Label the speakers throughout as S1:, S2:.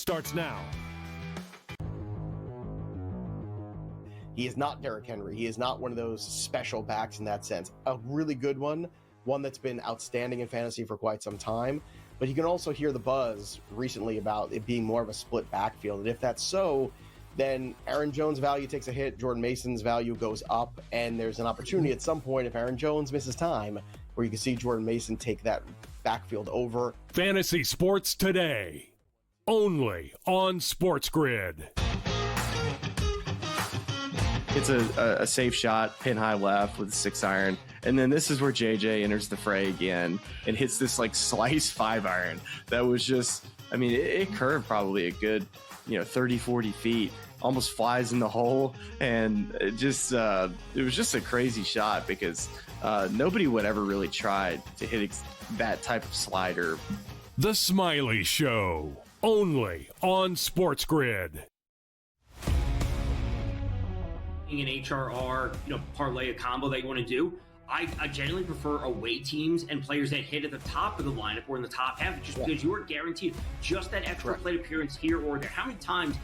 S1: starts now.
S2: He is not Derrick Henry. He is not one of those special backs in that sense. A really good one that's been outstanding in fantasy for quite some time. But you can also hear the buzz recently about it being more of a split backfield. And if that's so, then Aaron Jones' value takes a hit, Jordan Mason's value goes up, and there's an opportunity at some point, if Aaron Jones misses time, where you can see Jordan Mason take that backfield over.
S1: Fantasy Sports Today, only on SportsGrid.
S3: It's a safe shot, pin high left with a 6-iron. And then this is where JJ enters the fray again and hits this like slice 5-iron. That was just, I mean, it curved probably a good, 30, 40 feet, almost flies in the hole. And it was just a crazy shot because nobody would ever really try to hit that type of slider.
S1: The Smiley Show, only on SportsGrid.
S4: An HRR, parlay a combo that you want to do. I generally prefer away teams and players that hit at the top of the lineup or in the top half, just because you are guaranteed just that extra plate appearance here or there. How many times,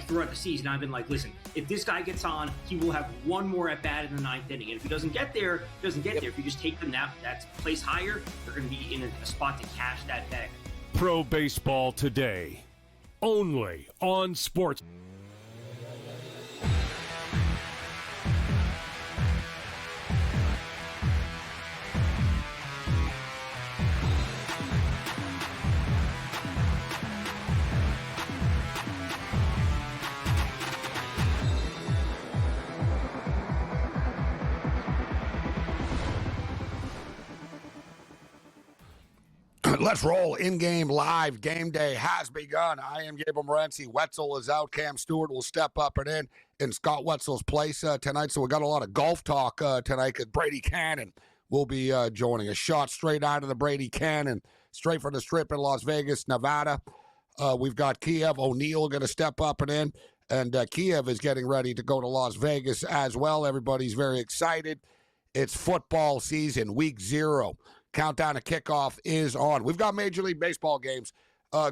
S4: throughout the season, I've been like, listen, if this guy gets on, he will have one more at bat in the 9th inning, and if he doesn't get there, he doesn't get there. If you just take them that's placed higher, they're going to be in a spot to cash that bag.
S1: Pro Baseball Today, only on Sports.
S5: Let's roll. In-game live game day has begun. I am Gabriel Morency. Wetzel is out. Cam Stewart will step up and in Scott Wetzel's place tonight. So we got a lot of golf talk tonight because Brady Cannon will be joining us. Shot straight out of the Brady Cannon, straight from the Strip in Las Vegas, Nevada. We've got Kiev O'Neill going to step up and Kiev is getting ready to go to Las Vegas as well. Everybody's very excited. It's football season, week 0. Countdown to kickoff is on. We've got Major League Baseball games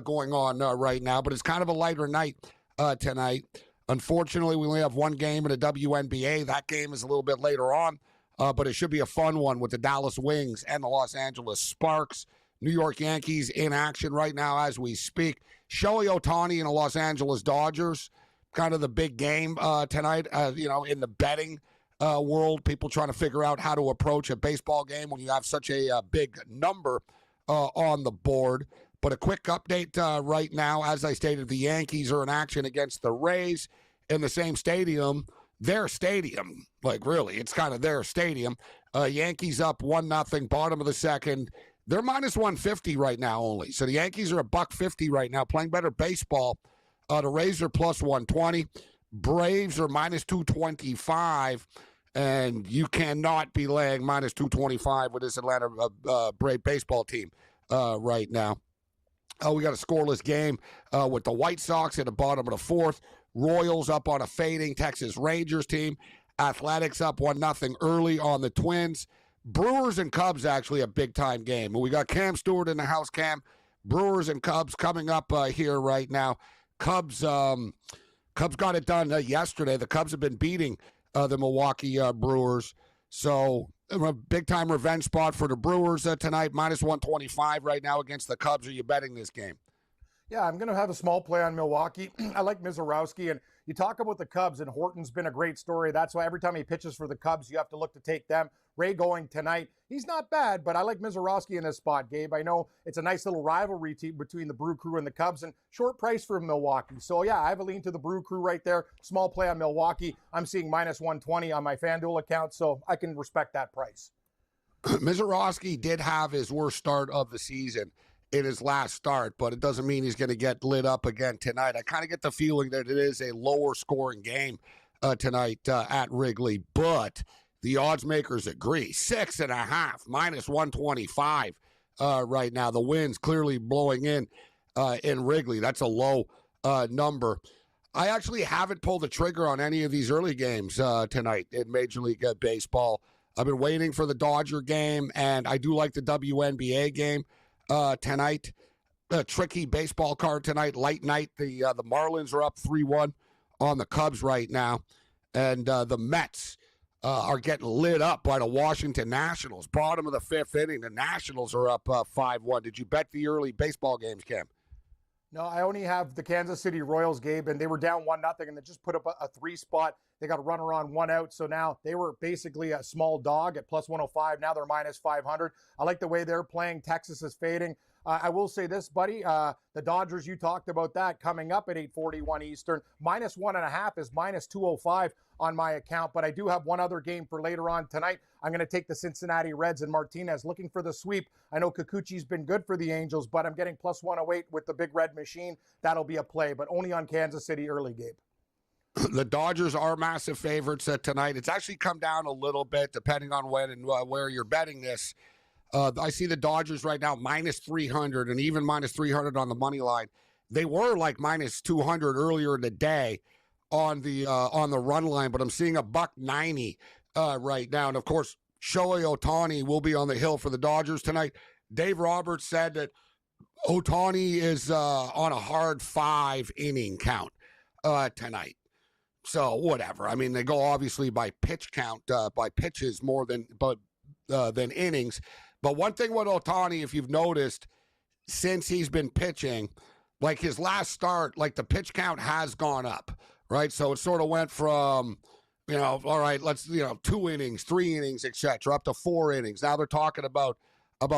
S5: going on right now, but it's kind of a lighter night tonight. Unfortunately, we only have one game in the WNBA. That game is a little bit later on, but it should be a fun one with the Dallas Wings and the Los Angeles Sparks. New York Yankees in action right now as we speak. Shohei Ohtani and the Los Angeles Dodgers, kind of the big game tonight, in the betting world, people trying to figure out how to approach a baseball game when you have such a big number on the board. But a quick update right now, as I stated, the Yankees are in action against the Rays in the same stadium, their stadium. Like, really, it's kind of their stadium. Yankees up 1-0, bottom of the second. They're minus 150 right now only. So the Yankees are $1.50 right now, playing better baseball. The Rays are plus 120. Braves are minus 225. And you cannot be laying minus 225 with this Atlanta Brave baseball team right now. We got a scoreless game with the White Sox at the bottom of the 4th. Royals up on a fading Texas Rangers team. Athletics up 1-0 early on the Twins. Brewers and Cubs actually a big-time game. We got Cam Stewart in the house, Cam. Brewers and Cubs coming up here right now. Cubs got it done yesterday. The Cubs have been beating the Milwaukee Brewers. So a big-time revenge spot for the Brewers tonight. Minus 125 right now against the Cubs. Are you betting this game?
S6: Yeah, I'm going to have a small play on Milwaukee. I like Mizorowski, and you talk about the Cubs, and Horton's been a great story. That's why every time he pitches for the Cubs, you have to look to take them. Ray going tonight. He's not bad, but I like Mizorowski in this spot, Gabe. I know it's a nice little rivalry between the Brew Crew and the Cubs, and short price for Milwaukee. So, yeah, I have a lean to the Brew Crew right there. Small play on Milwaukee. I'm seeing minus 120 on my FanDuel account, so I can respect that price.
S5: Mizorowski did have his worst start of the season in his last start, but it doesn't mean he's going to get lit up again tonight. I kind of get the feeling that it is a lower scoring game tonight at Wrigley, but the odds makers agree. 6.5, minus 125 right now. The wind's clearly blowing in Wrigley. That's a low number. I actually haven't pulled the trigger on any of these early games tonight in Major League Baseball. I've been waiting for the Dodger game, and I do like the WNBA game tonight. a tricky baseball card tonight, late night. The Marlins are up 3-1 on the Cubs right now, and the Mets are getting lit up by the Washington Nationals. Bottom of the fifth inning, the Nationals are up 5-1. Did you bet the early baseball games, Cam?
S6: No, I only have the Kansas City Royals, Gabe, and they were down 1-0, and they just put up a 3-spot. They got a runner on, 1 out, so now they were basically a small dog at plus 105. Now they're minus 500. I like the way they're playing. Texas is fading. I will say this, buddy. The Dodgers, you talked about that, coming up at 8:41 Eastern. Minus 1.5 is minus 205 on my account, but I do have one other game for later on tonight. I'm going to take the Cincinnati Reds and Martinez, looking for the sweep. I know Kikuchi's been good for the Angels, but I'm getting plus 108 with the big red machine. That'll be a play, but only on Kansas City early, Gabe.
S5: The Dodgers are massive favorites tonight. It's actually come down a little bit depending on when and where you're betting this. I see the Dodgers right now minus 300 and even minus 300 on the money line. They were like minus 200 earlier in the day on the run line, but I'm seeing a $1.90 right now. And of course, Shohei Ohtani will be on the hill for the Dodgers tonight. Dave Roberts said that Ohtani is on a hard 5-inning count tonight. So whatever. I mean, they go obviously by pitch count, by pitches more than innings. But one thing with Ohtani, if you've noticed, since he's been pitching, like his last start, like the pitch count has gone up, right? So it sort of went from, all right, let's, 2 innings, 3 innings, etc., up to 4 innings. Now they're talking about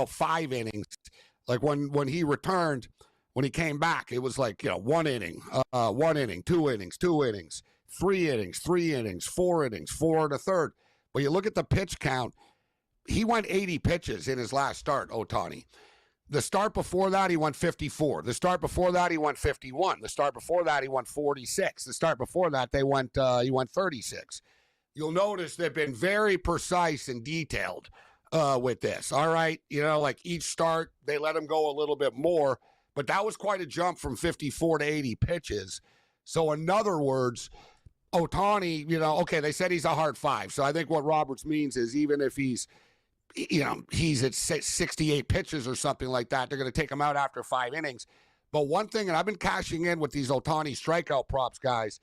S5: 5 innings. Like when he returned, when he came back, it was like, 1 inning, 1 inning, 2 innings, 2 innings, 3 innings, 3 innings, 4 innings, 4 1/3. But you look at the pitch count, he went 80 pitches in his last start, Ohtani. The start before that, he went 54. The start before that, he went 51. The start before that, he went 46. The start before that, he went 36. You'll notice they've been very precise and detailed with this. All right, like each start, they let him go a little bit more, but that was quite a jump from 54 to 80 pitches. So in other words, Ohtani, okay, they said he's a hard 5. So I think what Roberts means is even if he's at 68 pitches or something like that, they're going to take him out after 5 innings. But one thing, and I've been cashing in with these Ohtani strikeout props, guys,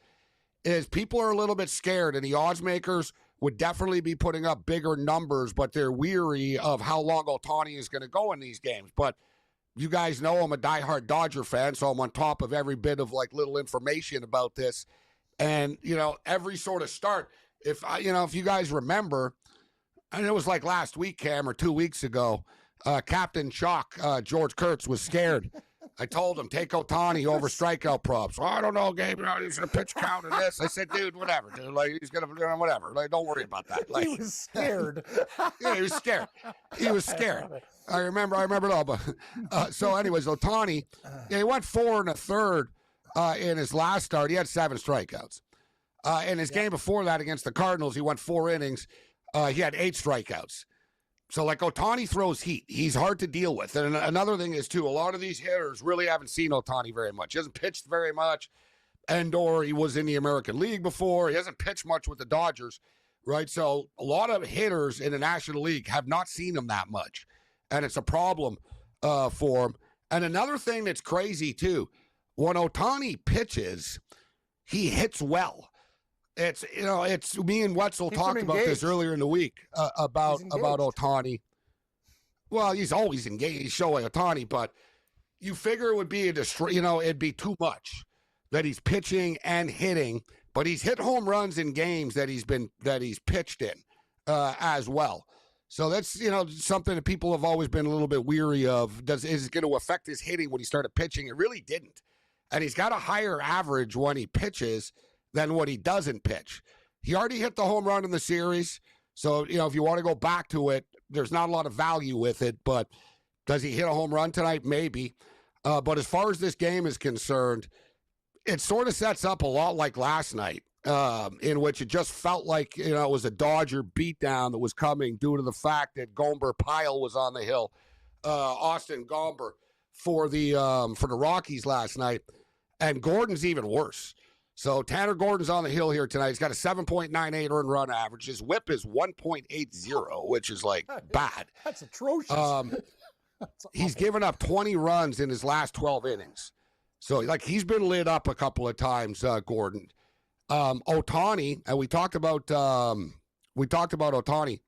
S5: is people are a little bit scared, and the odds makers would definitely be putting up bigger numbers, but they're weary of how long Ohtani is going to go in these games. But you guys know I'm a diehard Dodger fan, so I'm on top of every bit of like little information about this. And, every sort of start, if you guys remember, and it was like last week, Cam, or 2 weeks ago, Captain Chalk, George Kurtz, was scared. I told him, take Ohtani over strikeout props. Well, I don't know, Gabe. He's going to pitch count in this. I said, dude, whatever. Dude. Like, he's going to, whatever. Like, don't worry about that. Like,
S6: He was scared.
S5: yeah, he was scared. He was scared. I remember it all. But, so anyways, Ohtani, he went 4 1/3 in his last start. He had 7 strikeouts. In his game before that against the Cardinals, he went 4 innings. He had 8 strikeouts. So, like, Ohtani throws heat. He's hard to deal with. And another thing is, too, a lot of these hitters really haven't seen Ohtani very much. He hasn't pitched very much. And/or he was in the American League before. He hasn't pitched much with the Dodgers, right? So, a lot of hitters in the National League have not seen him that much. And it's a problem for him. And another thing that's crazy, too, when Ohtani pitches, he hits well. It's me and Wetzel talked about this earlier in the week about Ohtani. Well, he's always engaged. He's Shohei Ohtani, but you figure it would be it'd be too much that he's pitching and hitting, but he's hit home runs in games that he's pitched in as well. So that's something that people have always been a little bit weary of. Is it going to affect his hitting when he started pitching? It really didn't, and he's got a higher average when he pitches than what he doesn't pitch. He already hit the home run in the series. So, if you want to go back to it, there's not a lot of value with it. But does he hit a home run tonight? Maybe. But as far as this game is concerned, it sort of sets up a lot like last night, in which it just felt like, it was a Dodger beatdown that was coming due to the fact that Gomber Pyle was on the hill, Austin Gomber, for the Rockies last night. And Gordon's even worse. So Tanner Gordon's on the hill here tonight. He's got a 7.98 earned run average. His whip is 1.80, which is like bad.
S6: That's atrocious.
S5: He's given up 20 runs in his last 12 innings. So, like, he's been lit up a couple of times, Gordon. Ohtani, and we talked about Ohtani.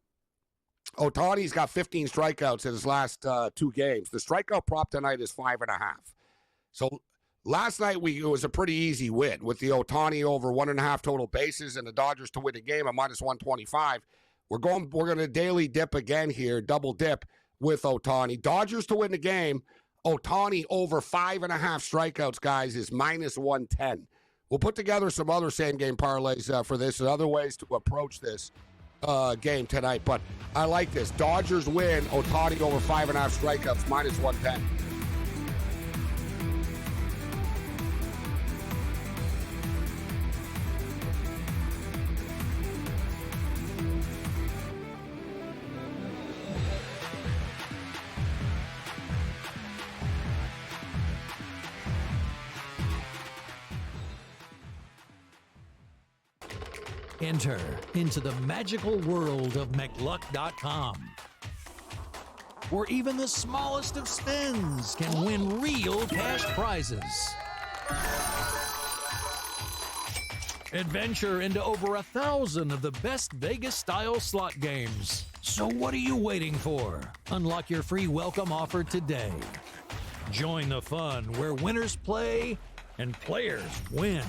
S5: Ohtani's got 15 strikeouts in his last 2 games. The strikeout prop tonight is 5.5. So last night it was a pretty easy win with the Ohtani over 1.5 total bases and the Dodgers to win the game at -125. We're going to daily dip again here, double dip with Ohtani. Dodgers to win the game. Ohtani over 5.5 strikeouts, guys, is -110. We'll put together some other same-game parlays for this and other ways to approach this game tonight. But I like this. Dodgers win. Ohtani over 5.5 strikeouts, -110.
S7: Enter into the magical world of McLuck.com, where even the smallest of spins can win real cash prizes. Adventure into over 1,000 of the best Vegas-style slot games. So what are you waiting for? Unlock your free welcome offer today. Join the fun where winners play and players win.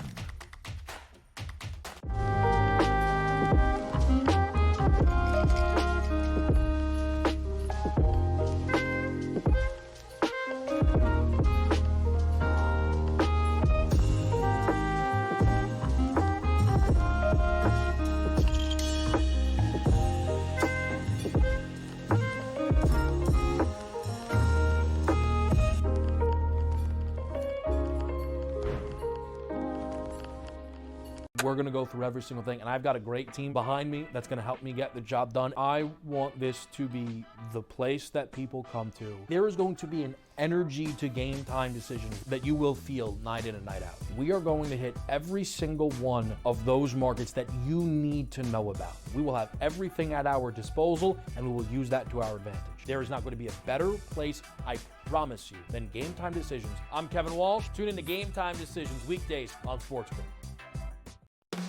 S8: We're going to go through every single thing, and I've got a great team behind me that's going to help me get the job done. I want this to be the place that people come to. There is going to be an energy to game time decisions that you will feel night in and night out. We are going to hit every single one of those markets that you need to know about. We will have everything at our disposal, and we will use that to our advantage. There is not going to be a better place, I promise you, than Game Time Decisions. I'm Kevin Walsh. Tune in to Game Time Decisions weekdays on SportsGrid.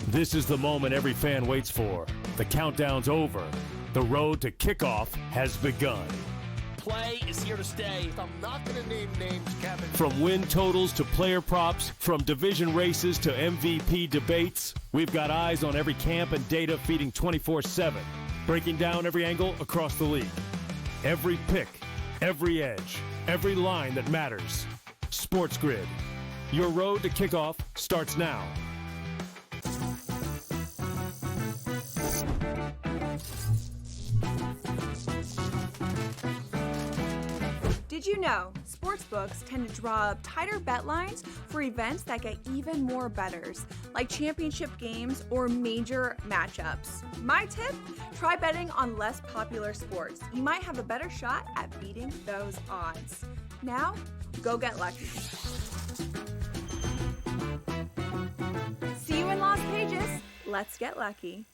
S1: This is the moment every fan waits for. The countdown's over. The road to kickoff has begun.
S7: Play is here to stay.
S5: I'm not going to name names, Kevin.
S1: From win totals to player props, from division races to MVP debates, we've got eyes on every camp and data feeding 24/7, breaking down every angle across the league. Every pick, every edge, every line that matters. SportsGrid. Your road to kickoff starts now.
S9: Did you know sportsbooks tend to draw up tighter bet lines for events that get even more bettors, like championship games or major matchups? My tip, try betting on less popular sports. You might have a better shot at beating those odds. Now, go get lucky. See you in Las Vegas. Let's get lucky.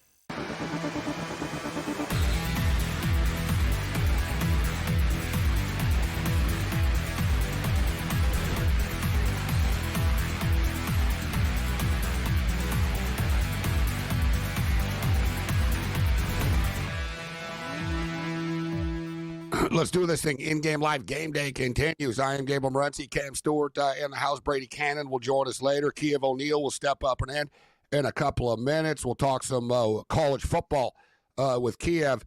S5: Let's do this thing. In-game live game day continues. I am Gabriel Morency. Cam Stewart in the house. Brady Cannon will join us later. Kiev O'Neill will step up and in a couple of minutes. We'll talk some college football with Kiev.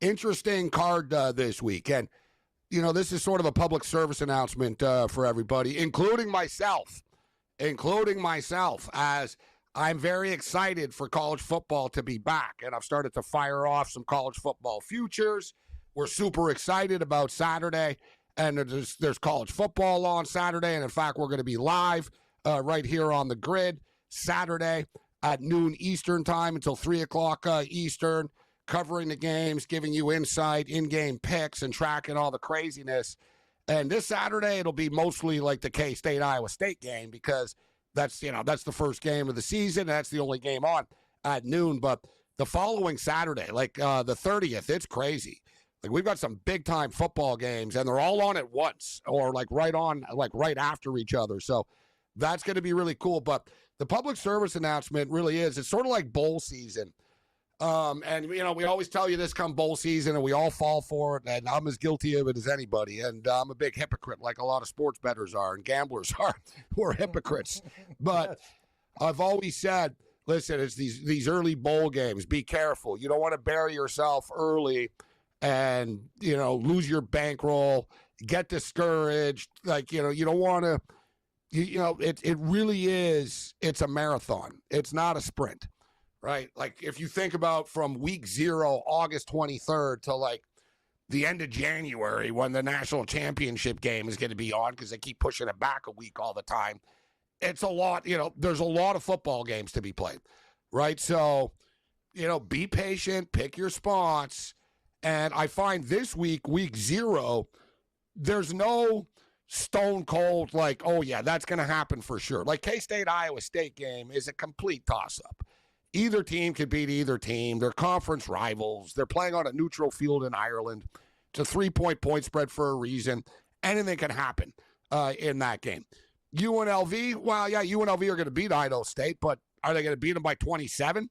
S5: Interesting card this week. And, you know, this is sort of a public service announcement for everybody, including myself, as I'm very excited for college football to be back. And I've started to fire off some college football futures. We're super excited about Saturday, and there's college football on Saturday, and in fact, we're going to be live right here on the grid Saturday at noon Eastern time until 3 o'clock Eastern, covering the games, giving you insight, in-game picks, and tracking all the craziness. And this Saturday, it'll be mostly like the K-State Iowa State game because that's the first game of the season. That's the only game on at noon. But the following Saturday, like the 30th, it's crazy. Like, we've got some big-time football games, and they're all on at once or, right after each other. So that's going to be really cool. But the public service announcement really is. It's sort of like bowl season. And, we always tell you this come bowl season, and we all fall for it, and I'm as guilty of it as anybody. And I'm a big hypocrite, like a lot of sports bettors are and gamblers are, who are hypocrites. But I've always said, listen, it's these early bowl games. Be careful. You don't want to bury yourself early and, lose your bankroll, get discouraged. Like, you don't want to, it really is, it's a marathon. It's not a sprint, right? Like, if you think about from week 0, August 23rd, to like the end of January, when the national championship game is going to be on, because they keep pushing it back a week all the time. It's a lot, there's a lot of football games to be played, right? So, be patient, pick your spots. And I find this week 0, there's no stone cold, like, oh, yeah, that's going to happen for sure. Like, K-State, Iowa State game is a complete toss-up. Either team could beat either team. They're conference rivals. They're playing on a neutral field in Ireland. It's a 3-point spread for a reason. Anything can happen in that game. UNLV, well, yeah, UNLV are going to beat Idaho State, but are they going to beat them by 27?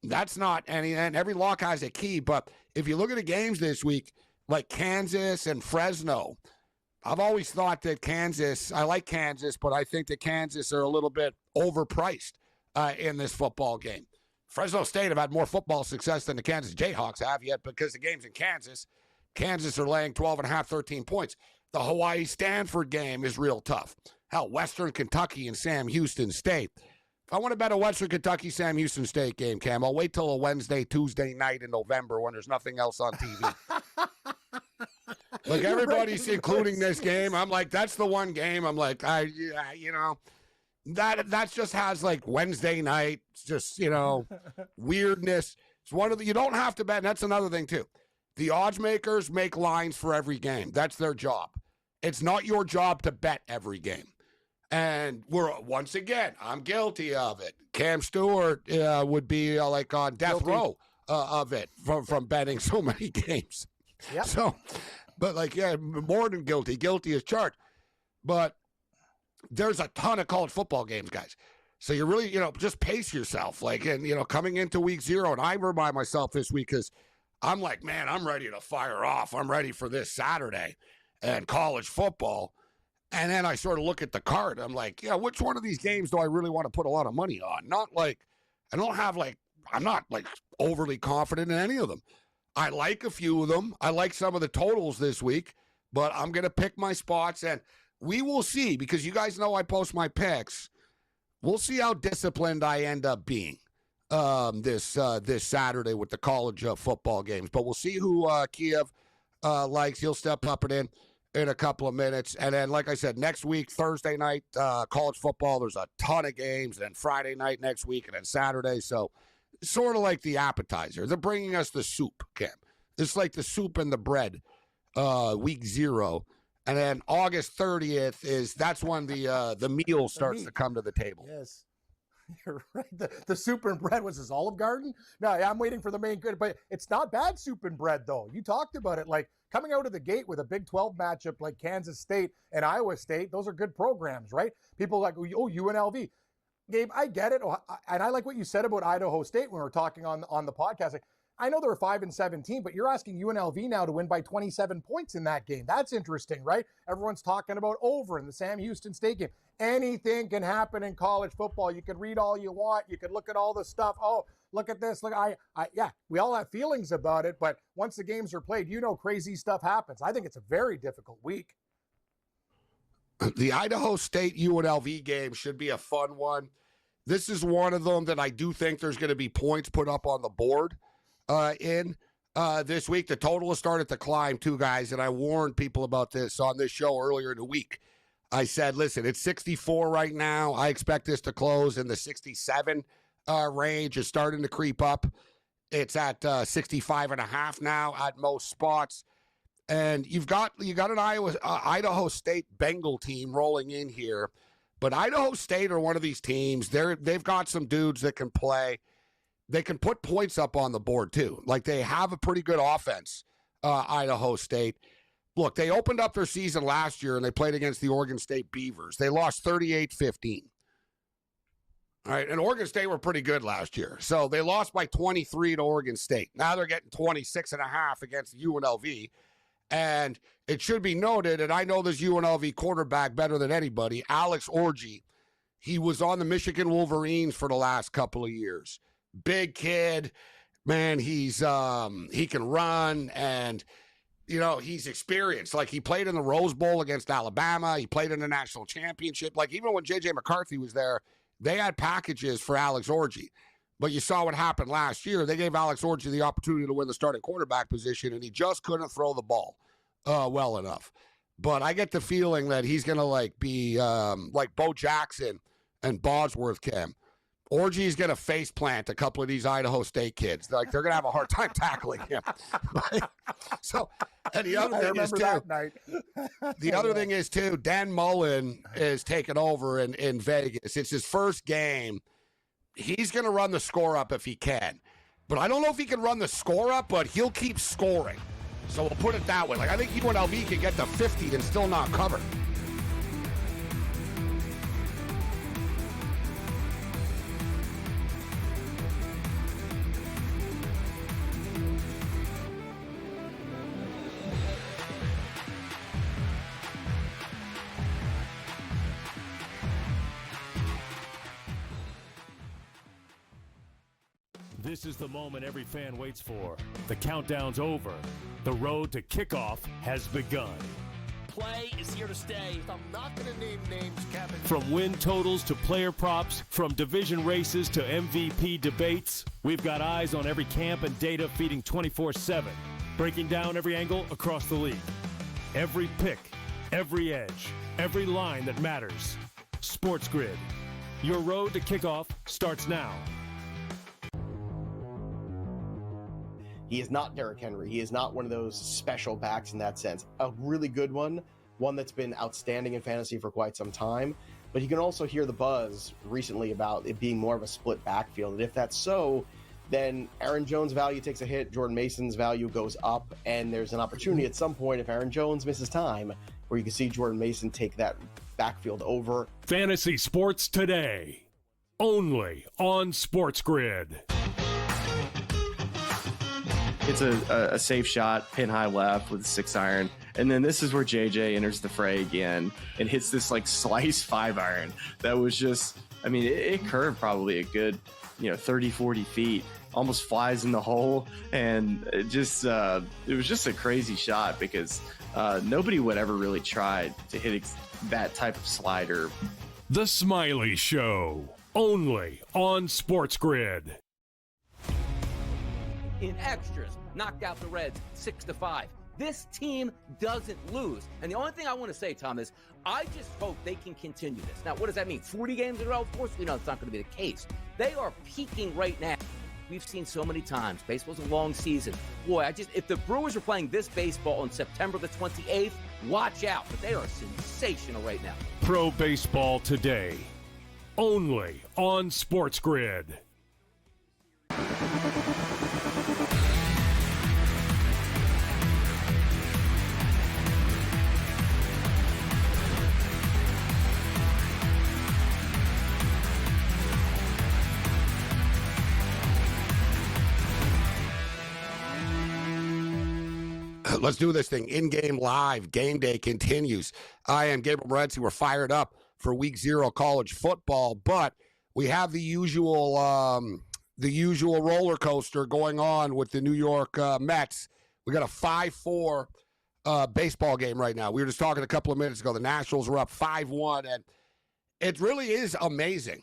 S5: That's not any, and every lock has a key. But if you look at the games this week, like Kansas and Fresno, I've always thought that I like Kansas, but I think that Kansas are a little bit overpriced in this football game. Fresno State have had more football success than the Kansas Jayhawks have yet, because the game's in Kansas. Kansas are laying 12.5, 13 points. The Hawaii-Stanford game is real tough. Hell, Western Kentucky and Sam Houston State. If I want to bet a Western Kentucky Sam Houston State game, Cam, I'll wait till a Wednesday, Tuesday night in November when there's nothing else on TV. Like, everybody's including this game. I'm like, that's the one game. I'm like, that just has like Wednesday night, just, weirdness. It's one of the, you don't have to bet. And that's another thing too. The odds makers make lines for every game. That's their job. It's not your job to bet every game. And once again, I'm guilty of it. Cam Stewart would be like on death row of it from betting so many games.
S6: Yep.
S5: So, but like, yeah, more than guilty. Guilty as charged. But there's a ton of college football games, guys. So you really, just pace yourself. Like, and, coming into week 0, and I remind myself this week, because I'm like, man, I'm ready to fire off. I'm ready for this Saturday and college football. And then I sort of look at the card. I'm like, which one of these games do I really want to put a lot of money on? Not like, I'm not like overly confident in any of them. I like a few of them. I like some of the totals this week, but I'm going to pick my spots, and we will see, because you guys know I post my picks. We'll see how disciplined I end up being this Saturday with the college football games. But we'll see who Kiev likes. He'll step up and in a couple of minutes. And then, like I said, next week, Thursday night, college football, there's a ton of games. And then Friday night next week, and then Saturday. So sort of like the appetizer. They're bringing us the soup, Cam. It's like the soup and the bread, week 0. And then August 30th that's when the meal starts to come to the table.
S6: Yes. You're right. The soup and bread was his Olive Garden. No, I'm waiting for the main good, but it's not bad soup and bread though. You talked about it, like coming out of the gate with a Big 12 matchup like Kansas State and Iowa State. Those are good programs, right? People like, oh, UNLV. Gabe, I get it, and I like what you said about Idaho State when we were talking on the podcast. Like, I know they're 5-17, but you're asking UNLV now to win by 27 points in that game. That's interesting, right? Everyone's talking about over in the Sam Houston State game. Anything can happen in college football. You can read all you want. You can look at all the stuff. Oh, look at this. Look, yeah, we all have feelings about it, but once the games are played, crazy stuff happens. I think it's a very difficult week.
S5: The Idaho State UNLV game should be a fun one. This is one of them that I do think there's going to be points put up on the board in this week. The total has started to climb too, guys, and I warned people about this on this show earlier in the week. I said, listen, it's 64 right now. I expect this to close in the 67 range. It's starting to creep up. It's at 65.5 now at most spots. And you've got an Idaho State Bengal team rolling in here. But Idaho State are one of these teams. They've got some dudes that can play. They can put points up on the board, too. Like, they have a pretty good offense Idaho State. Look, they opened up their season last year and they played against the Oregon State Beavers. They lost 38-15. All right, and Oregon State were pretty good last year. So they lost by 23 to Oregon State. Now they're getting 26.5 against UNLV. And it should be noted, and I know this UNLV quarterback better than anybody, Alex Orji. He was on the Michigan Wolverines for the last couple of years. Big kid, man. He can run, and he's experienced. Like, he played in the Rose Bowl against Alabama. He played in the national championship. Like, even when J.J. McCarthy was there, they had packages for Alex Orji. But you saw what happened last year. They gave Alex Orji the opportunity to win the starting quarterback position, and he just couldn't throw the ball well enough. But I get the feeling that he's going to be like Bo Jackson and Bosworth Cam. Orgy's going to face plant a couple of these Idaho State kids. Like, they're going to have a hard time tackling him. So, and the other thing is, too, the other thing is, too, Dan Mullen is taking over in Vegas. It's his first game. He's going to run the score up if he can. But I don't know if he can run the score up, but he'll keep scoring. So we'll put it that way. Like, I think UNLV can get to 50 and still not cover.
S1: This is the moment every fan waits for. The countdown's over. The road to kickoff has begun.
S10: Play is here to stay. I'm not going to name names, Kevin.
S1: From win totals to player props, from division races to MVP debates, we've got eyes on every camp and data feeding 24/7, breaking down every angle across the league. Every pick, every edge, every line that matters. SportsGrid. Your road to kickoff starts now.
S2: He is not Derrick Henry. He is not one of those special backs in that sense. A really good one that's been outstanding in fantasy for quite some time. But you can also hear the buzz recently about it being more of a split backfield. And if that's so, then Aaron Jones' value takes a hit, Jordan Mason's value goes up, and there's an opportunity at some point, if Aaron Jones misses time, where you can see Jordan Mason take that backfield over.
S1: Fantasy Sports Today, only on SportsGrid.
S3: It's a safe shot, pin high left with a 6-iron. And then this is where JJ enters the fray again and hits this slice 5-iron. That was just, it curved probably a good, 30, 40 feet, almost flies in the hole. And it was just a crazy shot because nobody would ever really try to hit that type of slider.
S1: The Smiley Show, only on SportsGrid.
S10: In extras, knocked out the Reds 6-5. This team doesn't lose. And the only thing I want to say, Tom, is I just hope they can continue this. Now, what does that mean? 40 games in a row? Of course we know it's not going to be the case. They are peaking right now. We've seen so many times. Baseball's a long season. Boy, if the Brewers are playing this baseball on September the 28th, watch out. But they are sensational right now.
S1: Pro Baseball Today, only on SportsGrid.
S5: Let's do this thing. In-game live. Game day continues. I am Gabriel Morency. We're fired up for week 0 college football, but we have the usual roller coaster going on with the New York Mets. We got a 5-4 baseball game right now. We were just talking a couple of minutes ago. The Nationals were up 5-1, and it really is amazing.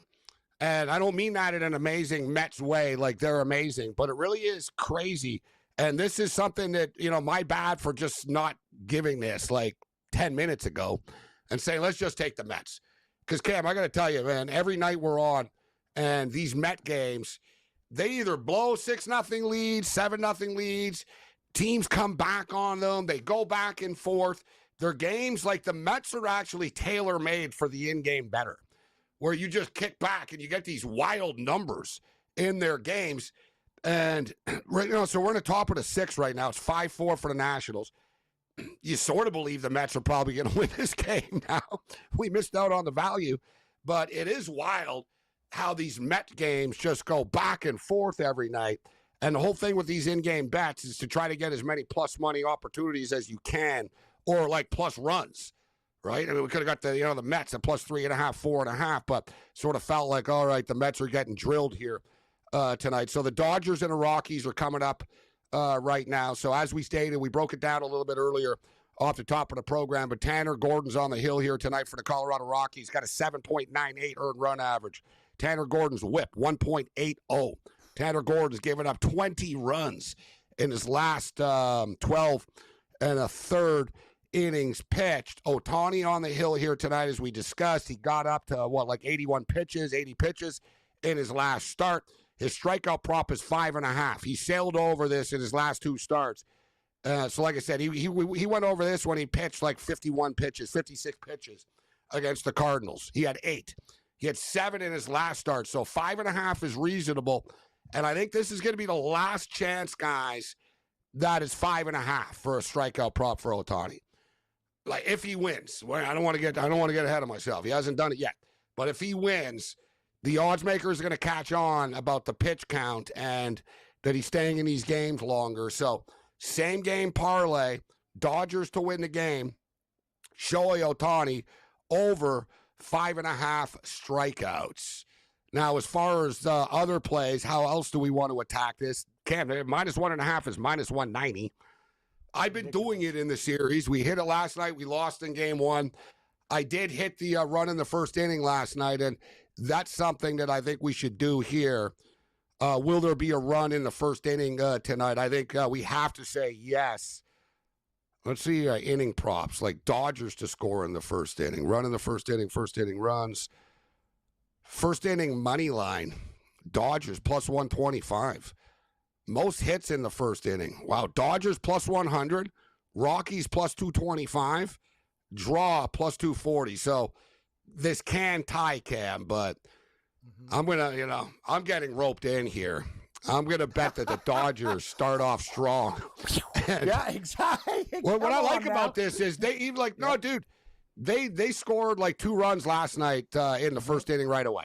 S5: And I don't mean that in an amazing Mets way, like they're amazing, but it really is crazy. And this is something that, my bad for just not giving this 10 minutes ago and saying, let's just take the Mets. Because, Cam, I got to tell you, man, every night we're on and these Met games, they either blow 6-0 leads, 7-0 leads, teams come back on them, they go back and forth. Their games, the Mets are actually tailor-made for the in-game better, where you just kick back and you get these wild numbers in their games. And right now, so we're in the top of the 6 right now. It's 5-4 for the Nationals. You sort of believe the Mets are probably going to win this game now. We missed out on the value, but it is wild how these Met games just go back and forth every night. And the whole thing with these in-game bets is to try to get as many plus money opportunities as you can, or like plus runs, right? I mean, we could have got the Mets at plus 3.5, 4.5, but sort of felt like, all right, the Mets are getting drilled here tonight. So the Dodgers and the Rockies are coming up right now. So as we stated, we broke it down a little bit earlier off the top of the program, but Tanner Gordon's on the hill here tonight for the Colorado Rockies. Got a 7.98 earned run average. Tanner Gordon's whip, 1.80. Tanner Gordon's given up 20 runs in his last 12 and a third innings pitched. Ohtani on the hill here tonight, as we discussed. He got up to, 80 pitches in his last start. His strikeout prop is 5.5. He sailed over this in his last 2 starts. So like I said, he went over this when he pitched like 56 pitches against the Cardinals. He had 8. He had 7 in his last start. So 5.5 is reasonable. And I think this is going to be the last chance, guys, that is 5.5 for a strikeout prop for Ohtani. Like if he wins, well, I don't want to get ahead of myself. He hasn't done it yet. But if he wins, the odds makers are going to catch on about the pitch count and that he's staying in these games longer. So same game parlay, Dodgers to win the game, Shohei Ohtani over 5.5 strikeouts. Now, as far as other plays, how else do we want to attack this? Cam, minus 1.5 is minus 190. I've been doing it in the series. We hit it last night. We lost in game 1. I did hit the run in the first inning last night, and that's something that I think we should do here. Will there be a run in the first inning tonight? I think we have to say yes. Let's see inning props, like Dodgers to score in the first inning. Run in the first inning runs. First inning money line, Dodgers plus 125. Most hits in the first inning. Wow, Dodgers plus 100, Rockies plus 225, draw plus 240. So this can tie, Cam, but I'm going to, I'm getting roped in here. I'm going to bet that the Dodgers start off strong.
S6: Yeah, exactly.
S5: What I like about this is they even dude, they scored like 2 runs last night in the first inning right away.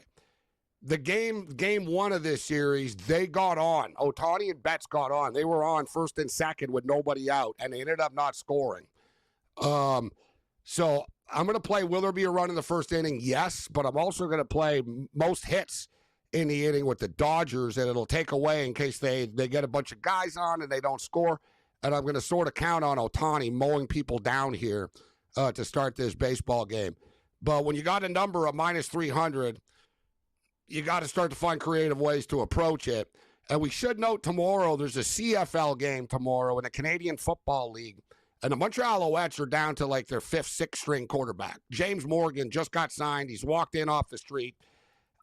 S5: The game 1 of this series, they got on. Ohtani and Betts got on. They were on first and second with nobody out, and they ended up not scoring. So I'm going to play, will there be a run in the first inning? Yes, but I'm also going to play most hits in the inning with the Dodgers, and it'll take away in case they get a bunch of guys on and they don't score. And I'm going to sort of count on Ohtani mowing people down here to start this baseball game. But when you got a number of minus 300, you got to start to find creative ways to approach it. And we should note tomorrow, there's a CFL game tomorrow in the Canadian Football League. And the Montreal Alouettes are down to like their 5th, 6th string quarterback. James Morgan just got signed. He's walked in off the street.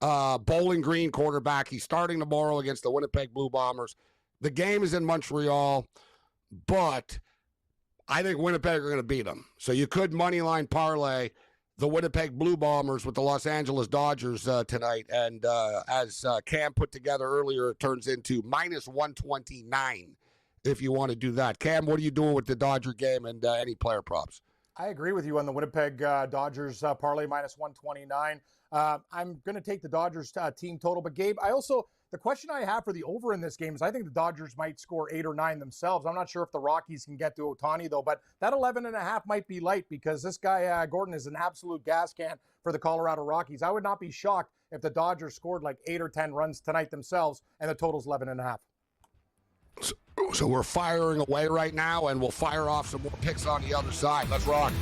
S5: Bowling Green quarterback. He's starting tomorrow against the Winnipeg Blue Bombers. The game is in Montreal, but I think Winnipeg are going to beat them. So you could moneyline parlay the Winnipeg Blue Bombers with the Los Angeles Dodgers tonight. And as Cam put together earlier, it turns into minus 129 if you want to do that. Cam, what are you doing with the Dodger game and any player props?
S6: I agree with you on the Winnipeg Dodgers parlay minus 129. I'm going to take the Dodgers team total. But, Gabe, the question I have for the over in this game is I think the Dodgers might score 8 or 9 themselves. I'm not sure if the Rockies can get to Ohtani, though. But that 11.5 might be light because this guy, Gordon, is an absolute gas can for the Colorado Rockies. I would not be shocked if the Dodgers scored like 8 or 10 runs tonight themselves and the total's 11.5.
S5: So we're firing away right now, and we'll fire off some more picks on the other side. Let's rock.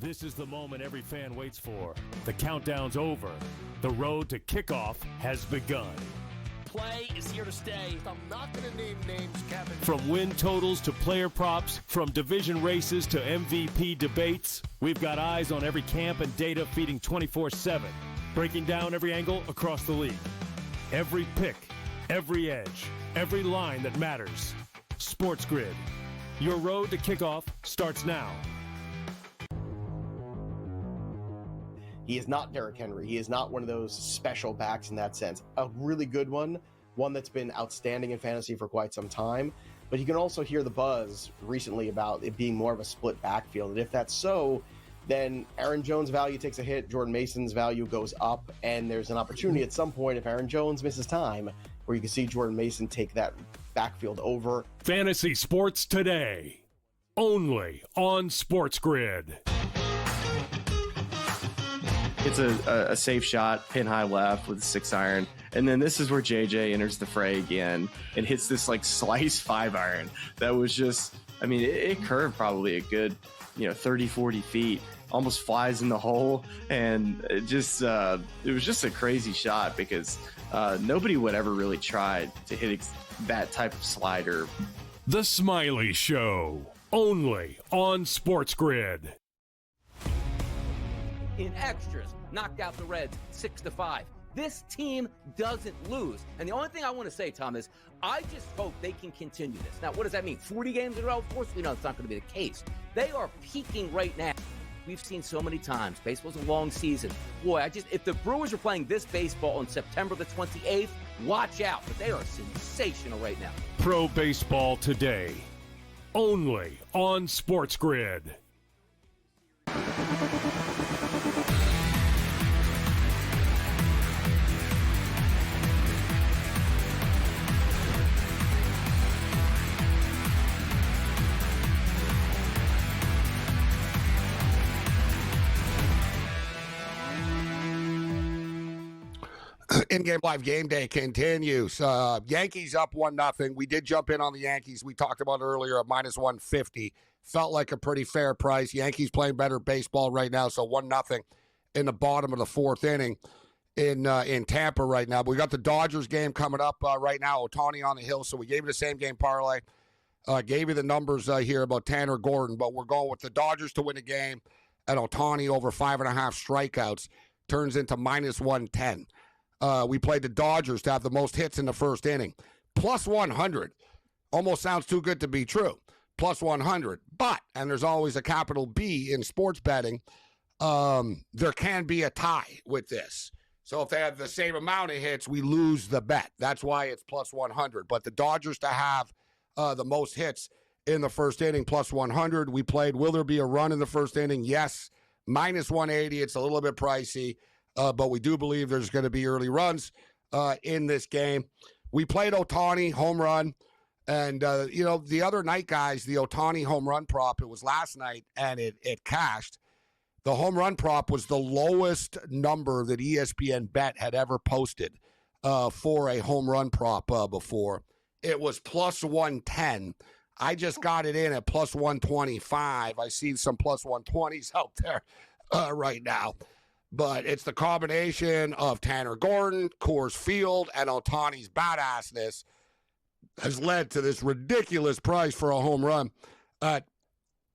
S1: This is the moment every fan waits for. The countdown's over. The road to kickoff has begun.
S11: play is here to stay.
S5: I'm not going to name names, Kevin.
S1: From win totals to player props, from division races to MVP debates, we've got eyes on every camp and data feeding 24/7, breaking down every angle across the league. Every pick, every edge, every line that matters. SportsGrid. Your road to kickoff starts now.
S2: He is not Derrick Henry. He is not one of those special backs in that sense. A really good one that's been outstanding in fantasy for quite some time. But you can also hear the buzz recently about it being more of a split backfield. And if that's so, then Aaron Jones' value takes a hit, Jordan Mason's value goes up, and there's an opportunity at some point if Aaron Jones misses time where you can see Jordan Mason take that backfield over.
S1: Fantasy Sports Today, only on SportsGrid.
S3: It's a safe shot, pin high left with a 6-iron. And then this is where JJ enters the fray again and hits this like slice 5-iron that was just, I mean, it curved probably a good, 30, 40 feet, almost flies in the hole. And it was just a crazy shot because nobody would ever really try to hit that type of slider.
S1: The Smiley Show, only on SportsGrid.
S10: In extras, knocked out the Reds 6-5. This team doesn't lose. And the only thing I want to say, Tom, is I just hope they can continue this. Now, what does that mean? 40 games in a row? Of course we know it's not going to be the case. They are peaking right now. We've seen so many times. Baseball's a long season. Boy, if the Brewers are playing this baseball on September the 28th, watch out. But they are sensational right now.
S1: Pro Baseball Today, only on SportsGrid.
S5: In-game live game day continues. Yankees up 1-0. We did jump in on the Yankees. We talked about earlier at -150. Felt like a pretty fair price. Yankees playing better baseball right now, so 1-0 in the bottom of the fourth inning in Tampa right now. But we got the Dodgers game coming up right now. Ohtani on the hill, so we gave you the same game parlay. Gave you the numbers here about Tanner Gordon, but we're going with the Dodgers to win the game and Ohtani over 5.5 strikeouts. Turns into -110. We played the Dodgers to have the most hits in the first inning. +100. Almost sounds too good to be true. +100. But, and there's always a capital B in sports betting, there can be a tie with this. So if they have the same amount of hits, we lose the bet. That's why it's +100. But the Dodgers to have the most hits in the first inning, +100. We played, will there be a run in the first inning? Yes. -180. It's a little bit pricey. But we do believe there's going to be early runs in this game. We played Ohtani, home run. And, the other night, guys, the Ohtani home run prop, it was last night, and it cashed. The home run prop was the lowest number that ESPN Bet had ever posted for a home run prop before. It was +110. I just got it in at +125. I see some +120s out there right now. But it's the combination of Tanner Gordon, Coors Field, and Ohtani's badassness has led to this ridiculous price for a home run at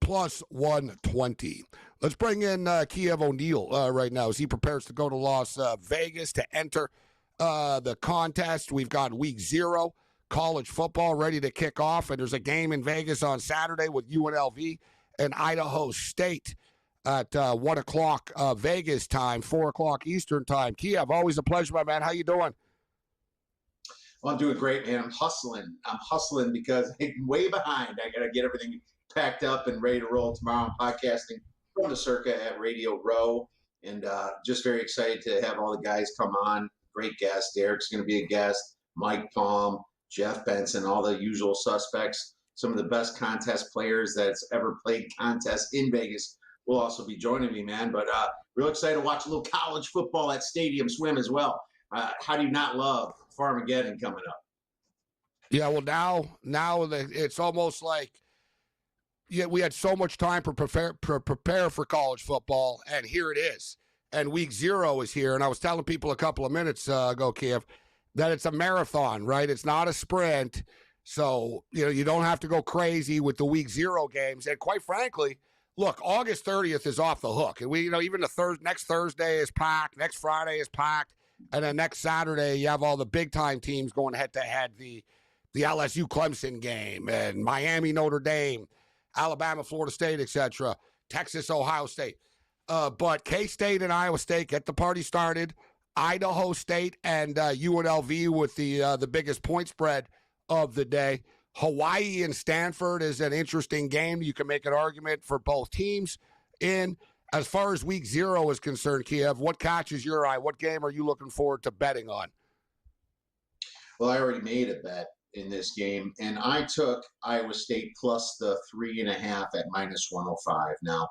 S5: +120. Let's bring in Kiev O'Neill right now as he prepares to go to Las Vegas to enter the contest. We've got week 0, college football ready to kick off, and there's a game in Vegas on Saturday with UNLV and Idaho State at 1 o'clock Vegas time, 4 o'clock Eastern time. Kiev, always a pleasure, my man. How you doing?
S12: Well, I'm doing great, man. I'm hustling because I'm way behind. I got to get everything packed up and ready to roll tomorrow. I'm podcasting from the Circa at Radio Row, and just very excited to have all the guys come on. Great guest. Derek's going to be a guest. Mike Palm, Jeff Benson, all the usual suspects. Some of the best contest players that's ever played contests in Vegas will also be joining me, man. But real excited to watch a little college football at Stadium Swim as well. How do you not love Farmageddon coming up?
S5: Yeah, well, now it's almost like we had so much time to prepare for college football, and here it is. And week 0 is here. And I was telling people a couple of minutes ago, Kiev, that it's a marathon, right? It's not a sprint. So, you don't have to go crazy with the week 0 games. And quite frankly, look, August 30th is off the hook. And even the next Thursday is packed, next Friday is packed, and then next Saturday you have all the big time teams going head to head, the LSU Clemson game and Miami Notre Dame, Alabama Florida State, etc., Texas Ohio State. But K-State and Iowa State get the party started. Idaho State and UNLV with the biggest point spread of the day. Hawaii and Stanford is an interesting game. You can make an argument for both teams. As far as week 0 is concerned, Kiev, what catches your eye? What game are you looking forward to betting on?
S12: Well, I already made a bet in this game, and I took Iowa State plus the 3.5 at -105. Now,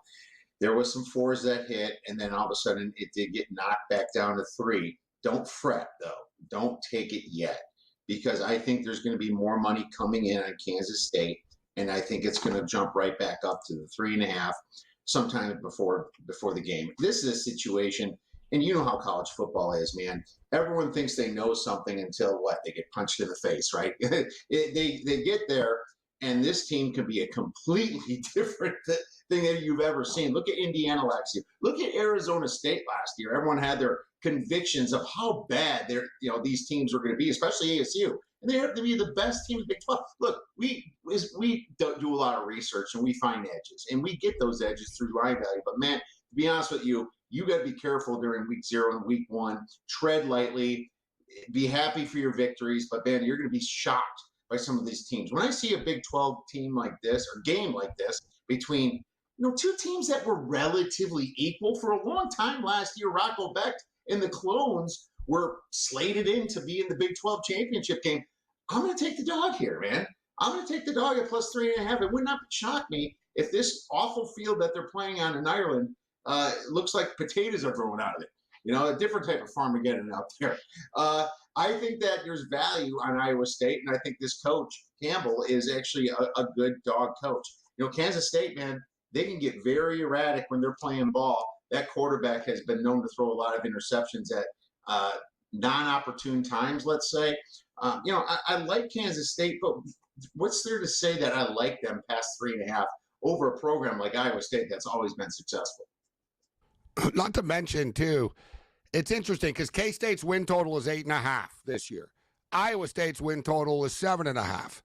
S12: there was some 4s that hit, and then all of a sudden it did get knocked back down to 3. Don't fret, though. Don't take it yet, because I think there's going to be more money coming in on Kansas State, and I think it's going to jump right back up to the 3.5 sometime before the game. This is a situation, and you know how college football is, man. Everyone thinks they know something until they get punched in the face, right? They get there, and this team can be a completely different thing that you've ever seen. Look at Indiana last year. Look at Arizona State last year. Everyone had their convictions of how bad these teams were going to be, especially ASU. And they have to be the best team in the Big 12. Look, we don't do a lot of research, and we find edges, and we get those edges through line value. But man, to be honest with you, you got to be careful during week 0 and week 1. Tread lightly, be happy for your victories, but man, you're going to be shocked by some of these teams. When I see a Big 12 team like this, or game like this, between two teams that were relatively equal for a long time last year, Rocco Becht and the Clones were slated in to be in the Big 12 championship game. I'm going to take the dog here, man. I'm going to take the dog at plus 3.5. It would not shock me if this awful field that they're playing on in Ireland looks like potatoes are growing out of it. A different type of Farmageddon out there. I think that there's value on Iowa State, and I think this coach, Campbell, is actually a good dog coach. Kansas State, man, they can get very erratic when they're playing ball. That quarterback has been known to throw a lot of interceptions at non-opportune times, let's say. I like Kansas State, but what's there to say that I like them past 3.5 over a program like Iowa State that's always been successful?
S5: Not to mention, too, it's interesting because K-State's win total is 8.5 this year. Iowa State's win total is 7.5.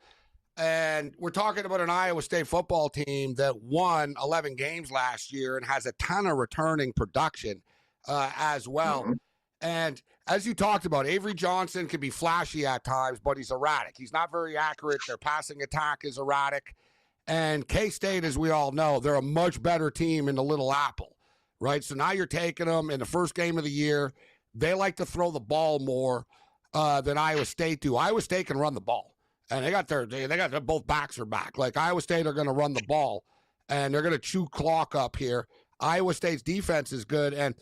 S5: And we're talking about an Iowa State football team that won 11 games last year and has a ton of returning production as well. Mm-hmm. And as you talked about, Avery Johnson can be flashy at times, but he's erratic. He's not very accurate. Their passing attack is erratic. And K-State, as we all know, they're a much better team in the Little Apple, right? So now you're taking them in the first game of the year. They like to throw the ball more than Iowa State do. Iowa State can run the ball. And they got both backs are back. Like Iowa State are going to run the ball, and they're going to chew clock up here. Iowa State's defense is good, and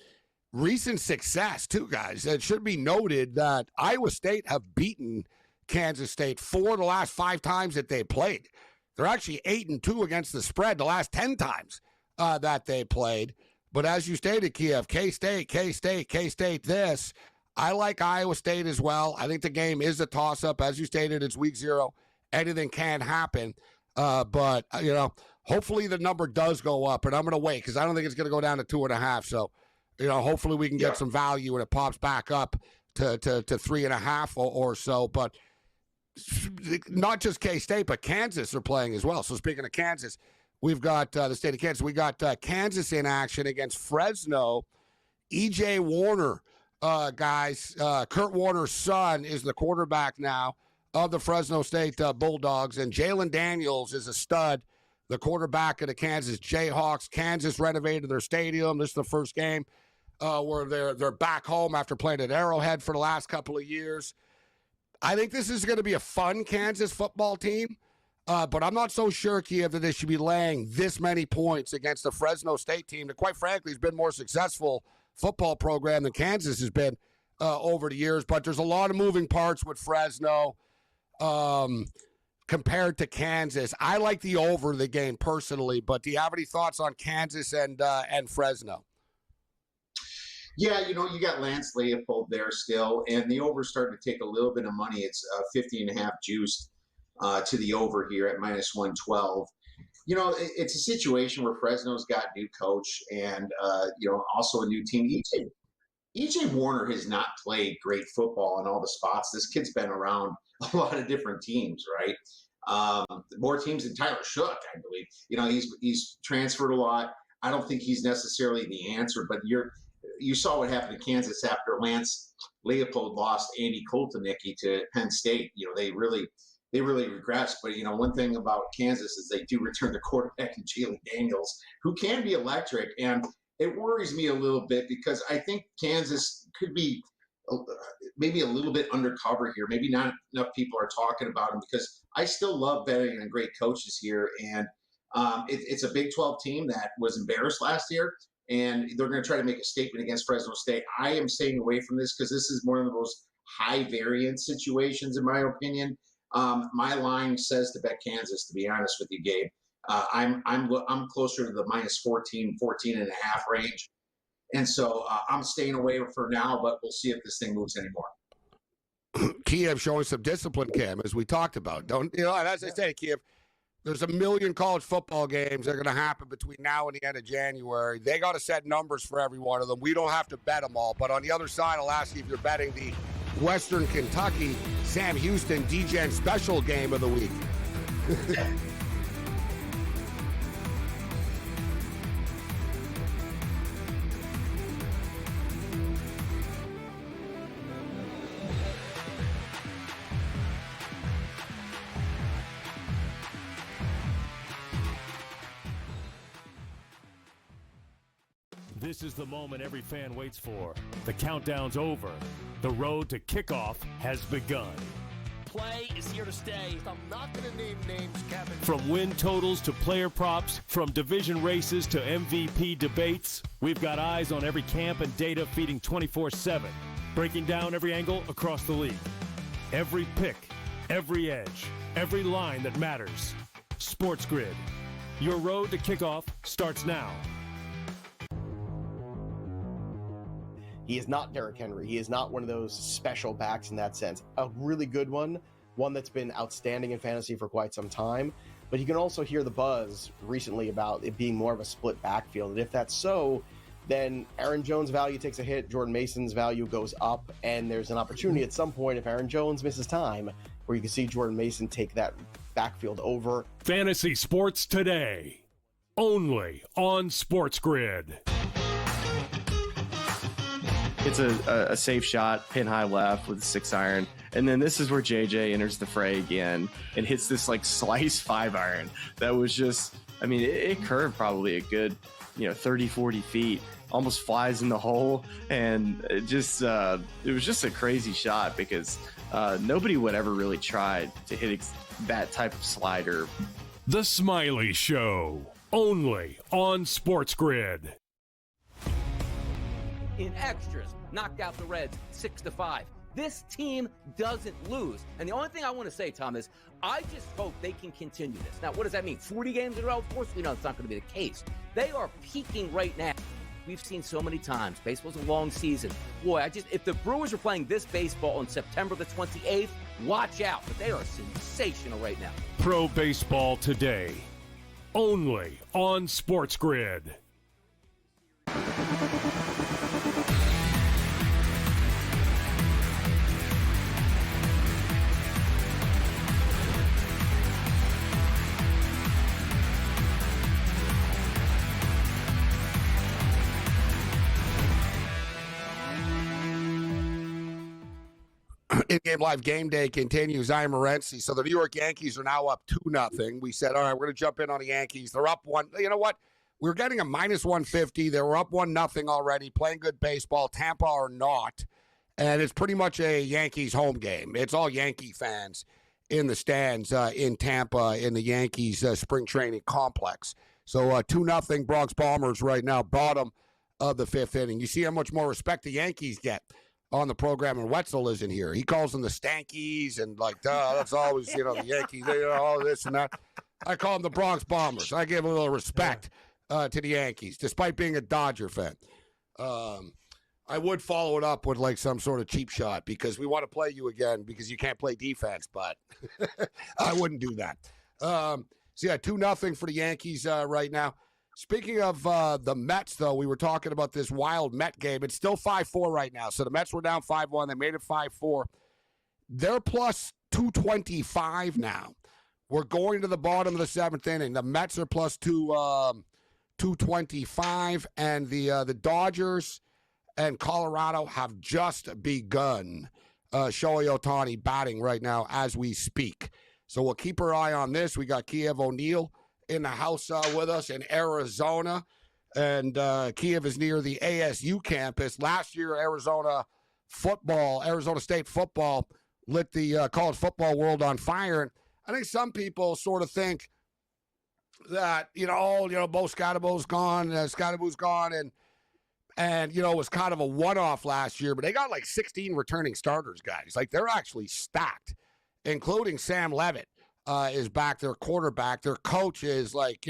S5: recent success too, guys. It should be noted that Iowa State have beaten Kansas State 4 of the last 5 times that they played. They're actually 8-2 against the spread the last 10 times that they played. But as you stated, Kiev, K-State, this. I like Iowa State as well. I think the game is a toss-up. As you stated, it's week 0. Anything can happen. But hopefully the number does go up. And I'm going to wait because I don't think it's going to go down to 2.5. So, hopefully we can get some value and it pops back up to 3.5 or so. But not just K-State, but Kansas are playing as well. So speaking of Kansas, we've got the state of Kansas. We got Kansas in action against Fresno. E.J. Warner. Guys, Kurt Warner's son is the quarterback now of the Fresno State Bulldogs, and Jalen Daniels is a stud, the quarterback of the Kansas Jayhawks. Kansas renovated their stadium. This is the first game where they're back home after playing at Arrowhead for the last couple of years. I think this is going to be a fun Kansas football team, but I'm not so sure, Kiev, that they should be laying this many points against the Fresno State team that, quite frankly, has been more successful football program than Kansas has been over the years. But there's a lot of moving parts with Fresno compared to Kansas. I like the over the game personally, but do you have any thoughts on Kansas and Fresno?
S12: Yeah, you got Lance Leopold there still, and the over starting to take a little bit of money. It's 50.5 juiced to the over here at minus 112. It's a situation where Fresno's got new coach and also a new team. EJ Warner has not played great football in all the spots. This kid's been around a lot of different teams, right? More teams than Tyler Shook, I believe. He's transferred a lot. I don't think he's necessarily the answer, but you saw what happened to Kansas after Lance Leopold lost Andy Koltanicki to Penn State. They really regressed. But one thing about Kansas is they do return the quarterback in Jalen Daniels, who can be electric, and it worries me a little bit because I think Kansas could be maybe a little bit undercover here. Maybe not enough people are talking about them because I still love betting on great coaches here. And it's a Big 12 team that was embarrassed last year, and they're going to try to make a statement against Fresno State. I am staying away from this because this is one of the most high variance situations, in my opinion. My line says to bet Kansas, to be honest with you, Gabe. I'm closer to the minus 14 and a half range. And so I'm staying away for now, but we'll see if this thing moves anymore.
S5: Kiev showing some discipline, Cam, as we talked about. And as I say, Kiev, there's a million college football games that are going to happen between now and the end of January. They got to set numbers for every one of them. We don't have to bet them all. But on the other side, I'll ask you if you're betting the Western Kentucky Sam Houston DGen special game of the week.
S1: This is the moment every fan waits for. The countdown's over. The road to kickoff has begun.
S11: Play is here to stay. I'm not going to name names, Kevin.
S1: From win totals to player props, from division races to MVP debates, we've got eyes on every camp and data feeding 24/7, breaking down every angle across the league. Every pick, every edge, every line that matters. SportsGrid. Your road to kickoff starts now.
S2: He is not Derrick Henry. He is not one of those special backs in that sense. A really good one that's been outstanding in fantasy for quite some time. But you can also hear the buzz recently about it being more of a split backfield. And if that's so, then Aaron Jones' value takes a hit, Jordan Mason's value goes up, and there's an opportunity at some point, if Aaron Jones misses time, where you can see Jordan Mason take that backfield over.
S1: Fantasy Sports Today, only on SportsGrid.
S3: It's a safe shot, pin high left with a 6-iron. And then this is where JJ enters the fray again and hits this like slice 5-iron. That was just, it curved probably a good, 30, 40 feet, almost flies in the hole. And it was just a crazy shot because nobody would ever really try to hit that type of slider.
S1: The Smiley Show, only on SportsGrid.
S10: In extras, knocked out the Reds 6-5. This team doesn't lose. And the only thing I want to say, Tom, is I just hope they can continue this. Now, what does that mean? 40 games in a row? Of course we know it's not going to be the case. They are peaking right now. We've seen so many times. Baseball's a long season. Boy, if the Brewers are playing this baseball on September the 28th, watch out. But they are sensational right now.
S1: Pro Baseball Today, only on SportsGrid.
S5: In-game live game day continues. I am Morency. So the New York Yankees are now up 2-0. We said, all right, we're going to jump in on the Yankees. They're up 1. You know what? We're getting a minus 150. They were up 1-0 already, playing good baseball. Tampa are not. And it's pretty much a Yankees home game. It's all Yankee fans in the stands in Tampa in the Yankees spring training complex. So 2-0 Bronx Bombers right now, bottom of the 5th inning. You see how much more respect the Yankees get on the program, and Wetzel isn't here. He calls them the Stankies, and that's always, the Yankees, all this and that. I call them the Bronx Bombers. I give a little respect to the Yankees, despite being a Dodger fan. I would follow it up with like some sort of cheap shot because we want to play you again because you can't play defense, but I wouldn't do that. So yeah, 2-0 for the Yankees right now. Speaking of the Mets, though, we were talking about this wild Met game. It's still 5-4 right now. So the Mets were down 5-1. They made it 5-4. They're plus 225 now. We're going to the bottom of the 7th inning. The Mets are plus 225, and the Dodgers and Colorado have just begun. Shohei Ohtani batting right now as we speak. So we'll keep our eye on this. We got Kiev O'Neill in the house with us in Arizona. And Kiev is near the ASU campus. Last year, Arizona State football lit the college football world on fire. And I think some people sort of think that, Bo Scadaboo's gone, and it was kind of a one-off last year, but they got like 16 returning starters, guys. Like, they're actually stacked, including Sam Levitt is back, their quarterback. Their coach is like,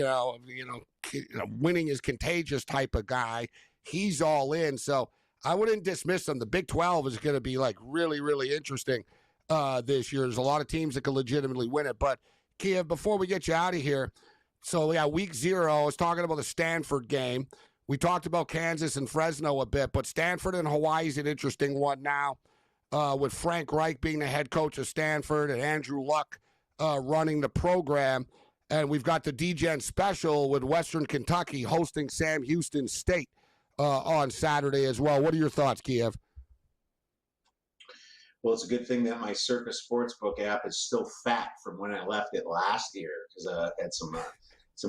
S5: winning is contagious type of guy. He's all in, so I wouldn't dismiss them. The Big 12 is going to be like really, really interesting this year. There's a lot of teams that can legitimately win it. But Kiev, before we get you out of here, so yeah, week 0, I was talking about the Stanford game. We talked about Kansas and Fresno a bit, but Stanford and Hawaii is an interesting one now, with Frank Reich being the head coach of Stanford and Andrew Luck running the program. And we've got the D-Gen special with Western Kentucky hosting Sam Houston State on Saturday as well. What are your thoughts, Kiev?
S12: Well, it's a good thing that my Circa Sportsbook app is still fat from when I left it last year, because I had some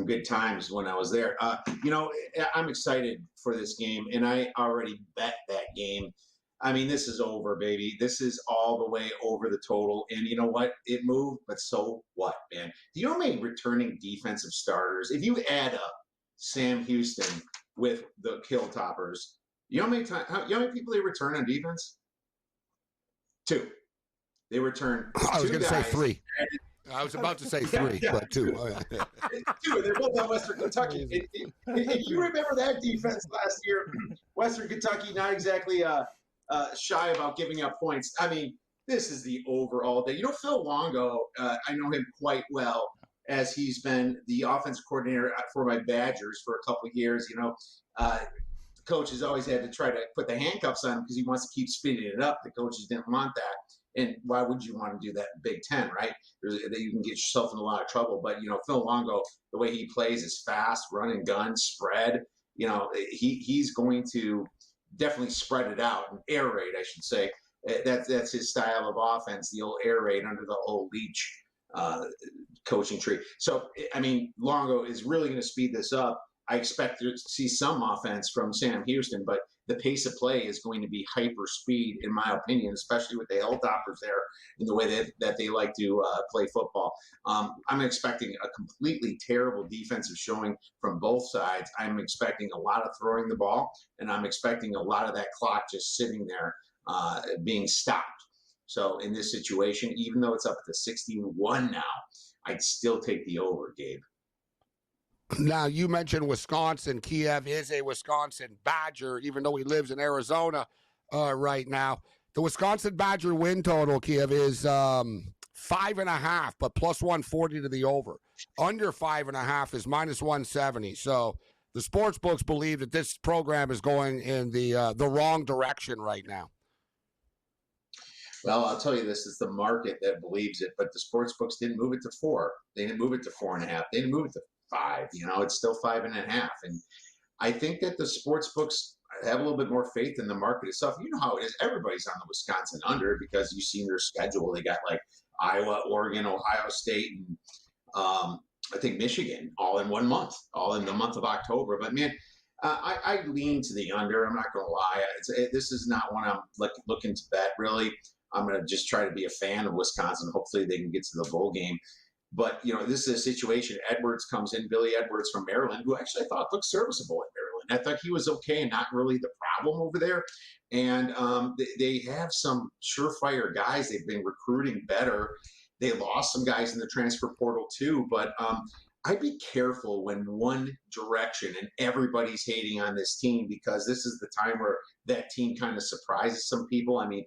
S12: good times when I was there. I'm excited for this game, and I already bet that game. I mean, this is over, baby. This is all the way over the total. And you know what? It moved, but so what, man? Do you know how many returning defensive starters? If you add up Sam Houston with the Hilltoppers, you know how many people they return on defense? 2. They return.
S5: I was going to say 3. I was about to say 3, but 2. Oh, yeah.
S12: 2. They're both on Western Kentucky. If you remember that defense last year, Western Kentucky not exactly shy about giving up points. I mean, this is the overall day. Phil Longo, I know him quite well, as he's been the offensive coordinator for my Badgers for a couple of years. Coaches always had to try to put the handcuffs on him because he wants to keep speeding it up. The coaches didn't want that. And why would you want to do that in Big Ten, right? You can get yourself in a lot of trouble. But, Phil Longo, the way he plays is fast, run and gun, spread. He's going to definitely spread it out and air raid, I should say. That's his style of offense, the old air raid under the old Leach coaching tree. So, I mean, Longo is really going to speed this up. I expect to see some offense from Sam Houston, but the pace of play is going to be hyper speed, in my opinion, especially with the Hilltoppers there in the way that they like to play football. I'm expecting a completely terrible defensive showing from both sides. I'm expecting a lot of throwing the ball, and I'm expecting a lot of that clock just sitting there being stopped. So in this situation, even though it's up to 61 now, I'd still take the over, Gabe.
S5: Now, you mentioned Wisconsin. Kiev is a Wisconsin Badger, even though he lives in Arizona right now. The Wisconsin Badger win total, Kiev, is 5.5, but plus 140 to the over. Under 5.5 is minus 170. So the sports books believe that this program is going in the wrong direction right now.
S12: Well, I'll tell you this, it's the market that believes it, but the sports books didn't move it to 4. They didn't move it to 4.5. They didn't move it to 5. It's still 5.5. And I think that the sports books have a little bit more faith in the market itself. You know how it is. Everybody's on the Wisconsin under because you've seen their schedule. They got like Iowa, Oregon, Ohio State, and I think Michigan all in 1 month, all in the month of October. But man, I lean to the under. I'm not going to lie. This is not one I'm looking to bet, really. I'm going to just try to be a fan of Wisconsin. Hopefully they can get to the bowl game. But, this is a situation. Edwards comes in, Billy Edwards from Maryland, who actually I thought looked serviceable at Maryland. I thought he was okay and not really the problem over there. And they have some surefire guys. They've been recruiting better. They lost some guys in the transfer portal too. But I'd be careful when one direction and everybody's hating on this team, because this is the time where that team kind of surprises some people. I mean,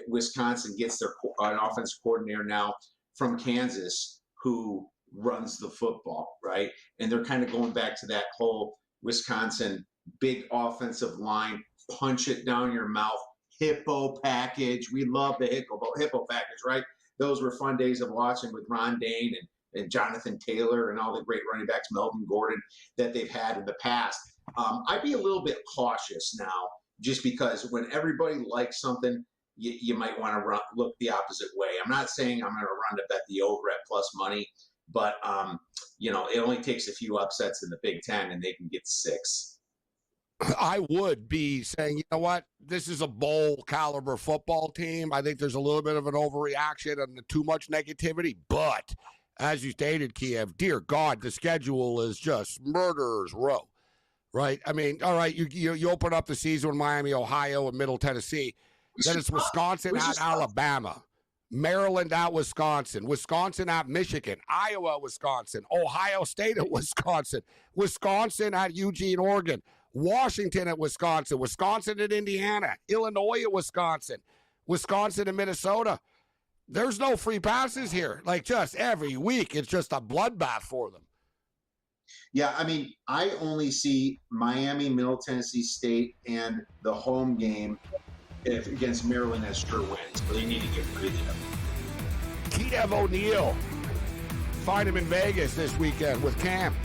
S12: Wisconsin gets an offensive coordinator now from Kansas who runs the football, right? And they're kind of going back to that whole Wisconsin big offensive line, punch it down your mouth, hippo package. We love the hippo package, right? Those were fun days of watching with Ron Dane and Jonathan Taylor and all the great running backs, Melvin Gordon, that they've had in the past. I'd be a little bit cautious now, just because when everybody likes something, you might want to look the opposite way. I'm not saying I'm going to run to bet the over at plus money, but it only takes a few upsets in the Big Ten and they can get 6.
S5: I would be saying, you know what, this is a bowl caliber football team. I think there's a little bit of an overreaction and too much negativity. But as you stated, Kiev, dear God, the schedule is just murderer's row, right? I mean, all right, you open up the season with Miami, Ohio, and Middle Tennessee. Then it's Wisconsin at Alabama, Maryland at Wisconsin, Wisconsin at Michigan, Iowa, Wisconsin, Ohio State at Wisconsin, Wisconsin at Eugene, Oregon, Washington at Wisconsin, Wisconsin at Indiana, Illinois at Wisconsin, Wisconsin and Minnesota. There's no free passes here. Like, just every week, it's just a bloodbath for them.
S12: Yeah, I mean, I only see Miami, Middle Tennessee State, and the home game against Maryland as sure wins. So they need to get rid of them.
S5: Kiev O'Neal. Find him in Vegas this weekend with Cam.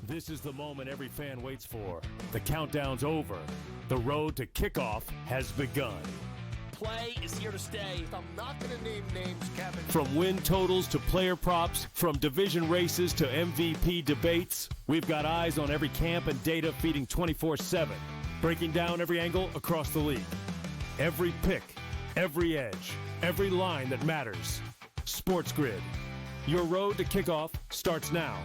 S1: This is the moment every fan waits for. The countdown's over. The road to kickoff has begun.
S11: Play is here to stay. I'm not going to name names, Kevin.
S1: From win totals to player props, from division races to MVP debates, we've got eyes on every camp and data feeding 24/7, breaking down every angle across the league. Every pick, every edge, every line that matters. SportsGrid. Your road to kickoff starts now.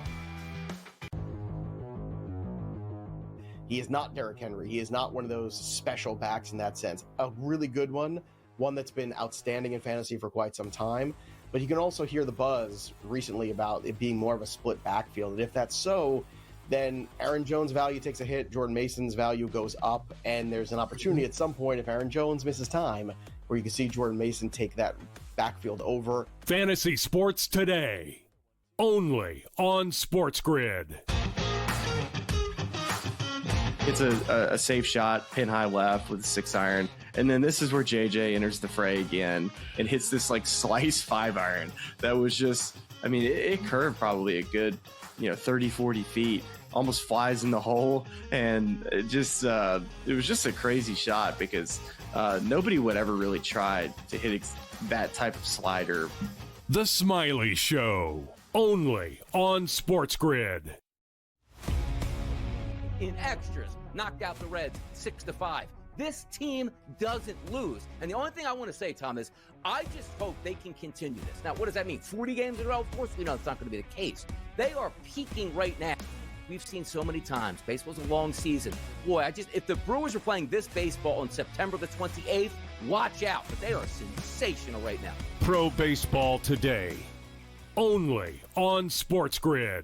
S2: He is not Derrick Henry. He is not one of those special backs in that sense. A really good one that's been outstanding in fantasy for quite some time. But you can also hear the buzz recently about it being more of a split backfield. And if that's so, then Aaron Jones' value takes a hit, Jordan Mason's value goes up, and there's an opportunity at some point, if Aaron Jones misses time, where you can see Jordan Mason take that backfield over.
S1: Fantasy Sports Today, only on SportsGrid.
S3: It's a safe shot, pin high left with a 6-iron. And then this is where JJ enters the fray again and hits this like slice 5-iron. That was just, I mean, it curved probably a good, 30, 40 feet, almost flies in the hole. And it was just a crazy shot because nobody would ever really try to hit that type of slider.
S1: The Smiley Show, only on SportsGrid.
S10: In extras, knocked out the Reds 6-5. This team doesn't lose. And the only thing I want to say, Tom, is I just hope they can continue this. Now, what does that mean? 40 games in a row? Of course we know it's not going to be the case. They are peaking right now. We've seen so many times. Baseball's a long season. Boy, if the Brewers were playing this baseball on September the 28th, watch out. But they are sensational right now.
S1: Pro Baseball Today, only on SportsGrid.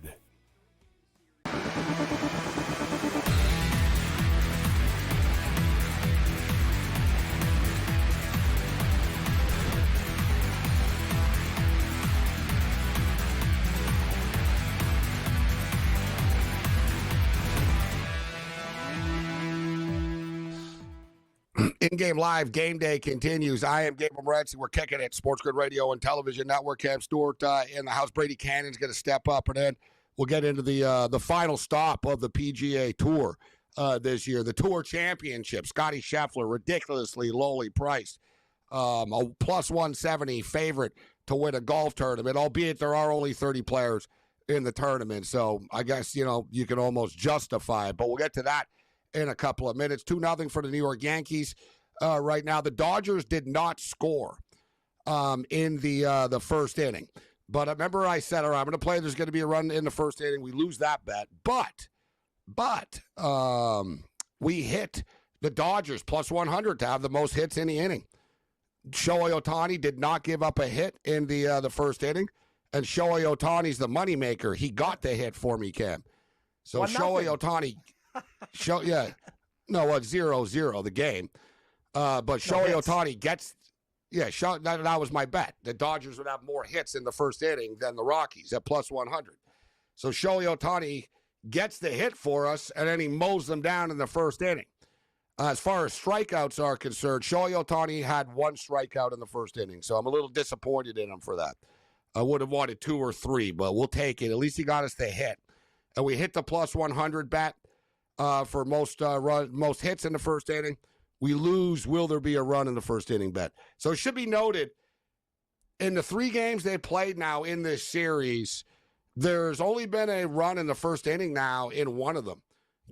S5: In-game live game day continues. I am Gabriel Morency. We're kicking it. SportsGrid Radio and Television Network. Cam Stewart in the house. Brady Cannon's going to step up, and then we'll get into the final stop of the PGA Tour this year. The Tour Championship. Scotty Scheffler, ridiculously lowly priced. A plus 170 favorite to win a golf tournament, albeit there are only 30 players in the tournament. So I guess, you can almost justify it. But we'll get to that in a couple of minutes. 2-0 for the New York Yankees right now. The Dodgers did not score in the first inning, But remember I said, all right, I'm going to play. There's going to be a run in the first inning. We lose that bet. But we hit the Dodgers plus 100 to have the most hits in the inning. Shohei Ohtani did not give up a hit in the first inning. And Shohei Ohtani's the moneymaker. He got the hit for me, Cam. So Shohei Ohtani, 0-0 the game. But Shohei Ohtani gets, that was my bet. The Dodgers would have more hits in the first inning than the Rockies at plus 100. So Shohei Ohtani gets the hit for us, and then he mows them down in the first inning. As far as strikeouts are concerned, Shohei Ohtani had 1 strikeout in the first inning, so I'm a little disappointed in him for that. I would have wanted 2 or 3, but we'll take it. At least he got us the hit. And we hit the plus 100 bet for most hits in the first inning. We lose, will there be a run in the first inning bet? So it should be noted, in the 3 games they played now in this series, there's only been a run in the first inning now in one of them.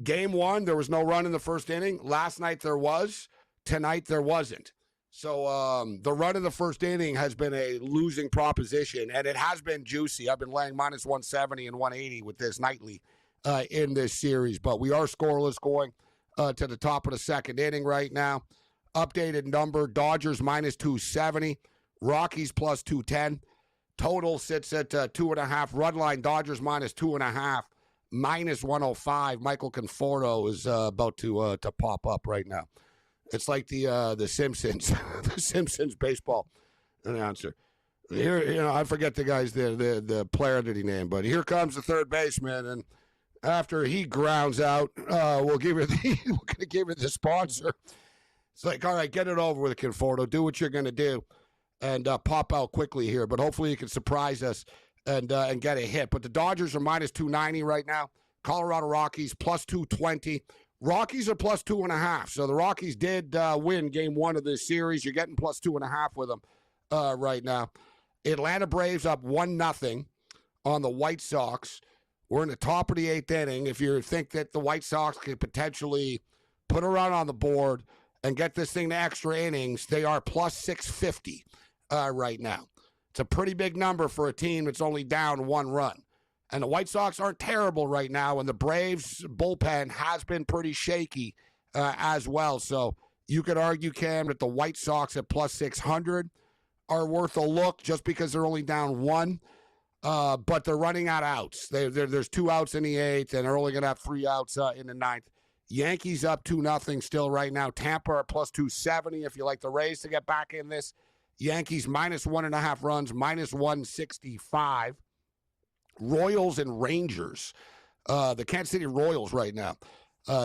S5: Game 1, there was no run in the first inning. Last night there was. Tonight there wasn't. So the run in the first inning has been a losing proposition, and it has been juicy. I've been laying minus 170 and 180 with this nightly in this series. But we are scoreless going to the top of the second inning right now. Updated number, Dodgers minus 270, Rockies plus 210. Total sits at 2.5. Run line, Dodgers minus 2.5. Minus 105. Michael Conforto is about to pop up right now. It's like the Simpsons, the Simpsons baseball announcer. Here, I forget the guy's the player that he named, but here comes the third baseman, and after he grounds out, we'll give you the sponsor. It's like, all right, get it over with, Conforto. Do what you're gonna do, and pop out quickly here. But hopefully, you can surprise us and get a hit. But the Dodgers are minus 290 right now. Colorado Rockies plus 220. Rockies are plus 2.5. So the Rockies did win game 1 of this series. You're getting plus 2.5 with them right now. Atlanta Braves up 1-0 on the White Sox. We're in the top of the 8th inning. If you think that the White Sox could potentially put a run on the board and get this thing to extra innings, they are plus 650 right now. It's a pretty big number for a team that's only down 1 run. And the White Sox aren't terrible right now, and the Braves' bullpen has been pretty shaky as well. So you could argue, Cam, that the White Sox at plus 600 are worth a look just because they're only down 1. But they're running out of outs. There's 2 outs in the 8th, and they're only going to have 3 outs in the 9th. Yankees up 2-0 still right now. Tampa are plus 270 if you like the Rays to get back in this. Yankees minus 1.5 runs, minus 165. Royals and Rangers. The Kansas City Royals right now.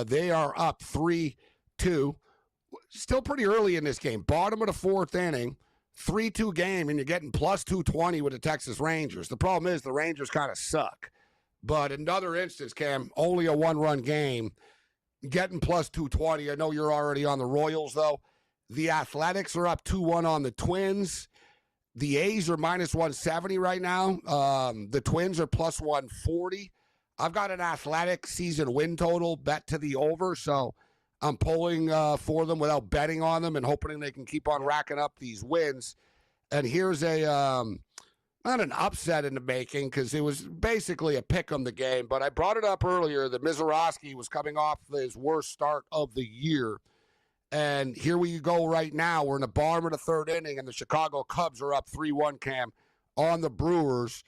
S5: They are up 3-2. Still pretty early in this game. Bottom of the 4th inning. 3-2 game, and you're getting plus 220 with the Texas Rangers. The problem is the Rangers kind of suck. But another instance, Cam, only a 1-run game, getting plus 220. I know you're already on the Royals, though. The Athletics are up 2-1 on the Twins. The A's are minus 170 right now. The Twins are plus 140. I've got an Athletic season win total bet to the over, so I'm pulling for them without betting on them and hoping they can keep on racking up these wins. And here's a not an upset in the making because it was basically a pick 'em the game, but I brought it up earlier that Mizorowski was coming off his worst start of the year. And here we go right now. We're in the bottom of the 3rd inning, and the Chicago Cubs are up 3-1, Cam, on the Brewers.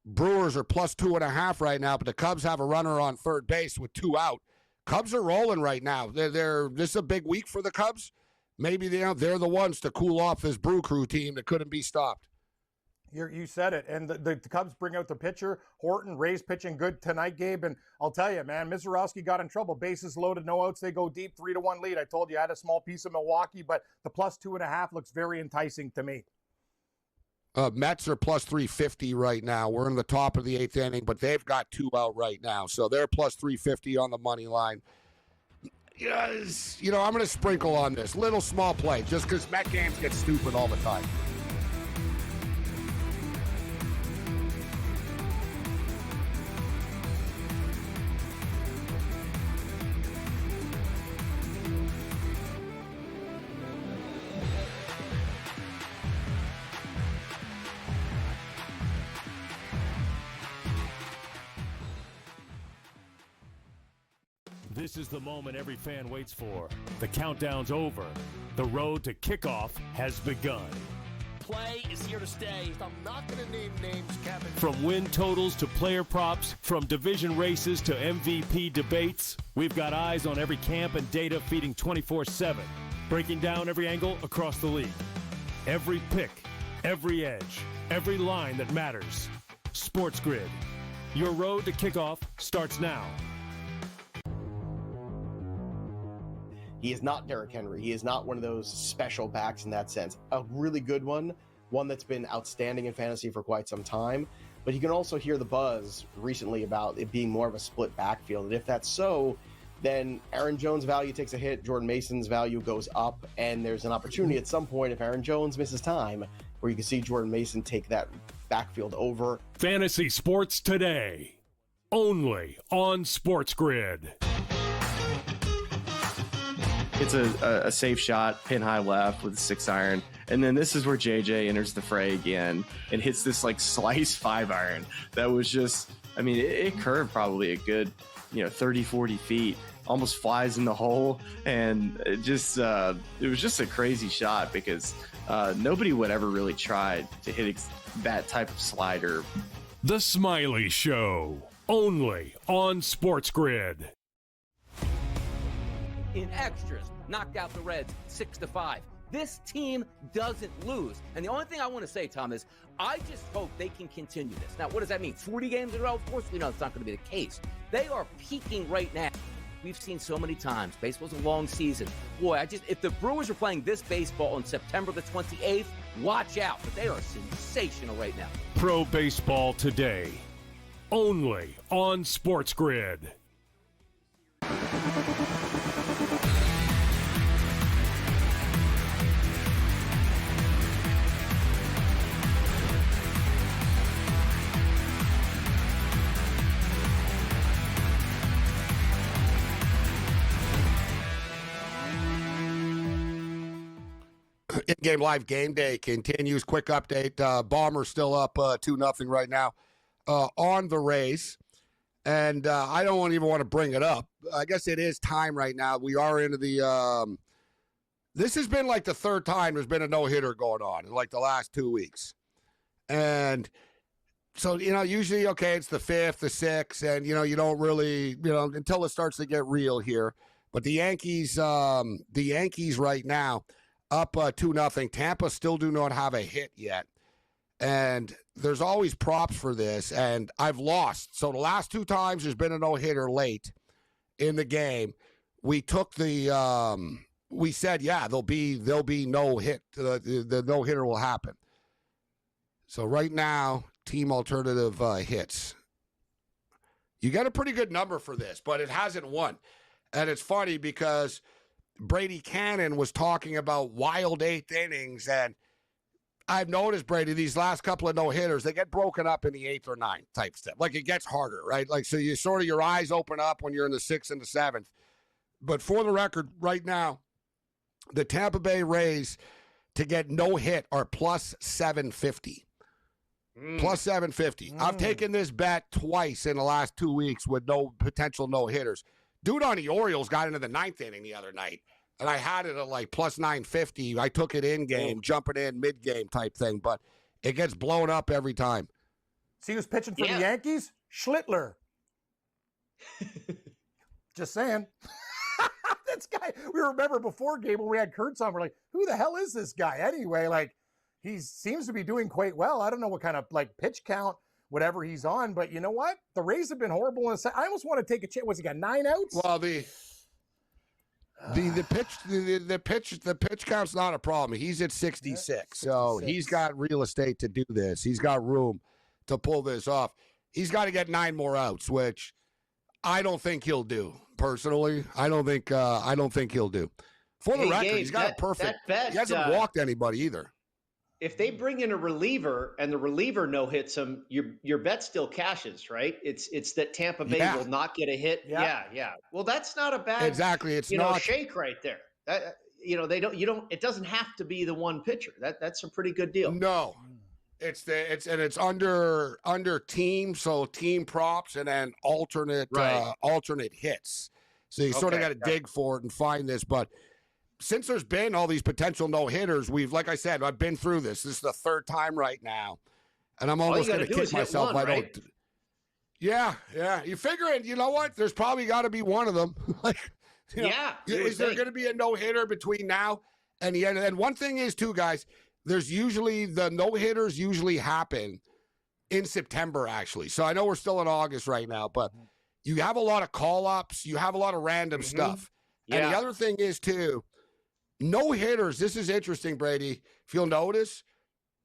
S5: Brewers are plus 2.5 right now, but the Cubs have a runner on third base with 2 out. Cubs are rolling right now. This is a big week for the Cubs. Maybe they're the ones to cool off this Brew Crew team that couldn't be stopped.
S6: You said it. And the Cubs bring out the pitcher. Horton, Ray's pitching good tonight, Gabe. And I'll tell you, man, Mizorowski got in trouble. Bases loaded, no outs. They go deep, 3-1 lead. I told you I had a small piece of Milwaukee, but the plus 2.5 looks very enticing to me.
S5: Mets are plus 350 right now. We're in the top of the 8th inning, but they've got 2 out right now. So they're plus 350 on the money line. Yes, I'm going to sprinkle on this. Little small play, just because Met games get stupid all the time.
S1: This is the moment every fan waits for. The countdown's over. The road to kickoff has begun.
S11: Play is here to stay. I'm not going to name names, Kevin.
S1: From win totals to player props, from division races to MVP debates, we've got eyes on every camp and data feeding 24/7, breaking down every angle across the league. Every pick, every edge, every line that matters. SportsGrid. Your road to kickoff starts now.
S2: He is not Derrick Henry. He is not one of those special backs in that sense. A really good one that's been outstanding in fantasy for quite some time. But you can also hear the buzz recently about it being more of a split backfield. And if that's so, then Aaron Jones' value takes a hit, Jordan Mason's value goes up, and there's an opportunity at some point, if Aaron Jones misses time, where you can see Jordan Mason take that backfield over.
S1: Fantasy Sports Today, only on SportsGrid.
S3: It's a safe shot, pin high left with a 6-iron. And then this is where JJ enters the fray again and hits this like slice 5-iron that was just, I mean, it curved probably a good, 30, 40 feet, almost flies in the hole. And it was just a crazy shot because nobody would ever really try to hit that type of slider.
S1: The Smiley Show, only on SportsGrid.
S10: In extras, knocked out the Reds 6-5. This team doesn't lose. And the only thing I want to say, Tom, is I just hope they can continue this. Now, what does that mean? 40 games in a row? Of course we know it's not going to be the case. They are peaking right now. We've seen so many times. Baseball's a long season. Boy, if the Brewers were playing this baseball on September the 28th, watch out. But they are sensational right now.
S1: Pro Baseball Today, only on SportsGrid.
S5: In-game live game day continues. Quick update. Bombers still up 2-0 right now on the Rays. And I don't even want to bring it up. I guess it is time right now. We are into the this has been like the third time there's been a no-hitter going on in like the last 2 weeks. And so, usually, okay, it's the 5th, the 6th, and, you don't really, until it starts to get real here. But the Yankees right now, up 2-0. Tampa still do not have a hit yet. And there's always props for this, and I've lost. So the last 2 times there's been a no-hitter late in the game. We took we said, yeah, there'll be no hit. The no-hitter will happen. So right now, team alternative hits. You got a pretty good number for this, but it hasn't won. And it's funny because Brady Cannon was talking about wild 8th innings, and I've noticed, Brady, these last couple of no-hitters, they get broken up in the 8th or 9th type stuff. Like, it gets harder, right? Like, so you sort of, your eyes open up when you're in the 6th and the 7th. But for the record, right now, the Tampa Bay Rays to get no hit are plus 750. Plus 750. I've taken this bet twice in the last 2 weeks with no potential no-hitters. Dude on the Orioles got into the 9th inning the other night, and I had it at like plus 950. I took it in-game, jumping in mid-game type thing, but it gets blown up every time.
S6: See who's pitching for the Yankees? Schlittler. Just saying. This guy, we remember before game when we had Kurtz on, we're like, who the hell is this guy? Anyway, like, he seems to be doing quite well. I don't know what kind of like pitch count, whatever he's on, but you know what? The Rays have been horrible. I almost want to take a chance. What's he got, 9 outs?
S5: Well, the pitch count's not a problem. He's at 66, so he's got real estate to do this. He's got room to pull this off. He's got to get 9 more outs, which I don't think he'll do. Personally, I don't think he'll do. For the record, he's got a perfect. He hasn't walked anybody either.
S13: If they bring in a reliever and the reliever no hits him, your bet still cashes, right? It's that Tampa Bay will not get a hit. Yeah. Well, that's not a bad
S5: It's not
S13: shake right there. That, it doesn't have to be the one pitcher. That's a pretty good deal.
S5: No. It's under team, so team props and then alternate hits. So you sort of got to dig for it and find this. But since there's been all these potential no-hitters, like I said, I've been through this. This is the third time right now. And I'm almost going to kick myself. Yeah. You figuring, you know what? There's probably got to be one of them. Is there going to be a no-hitter between now and the end? And one thing is, too, guys, there's usually the no-hitters usually happen in September, actually. So I know we're still in August right now, but you have a lot of call-ups. You have a lot of random stuff. Yeah. And the other thing is, too, no-hitters, this is interesting, Brady. If you'll notice,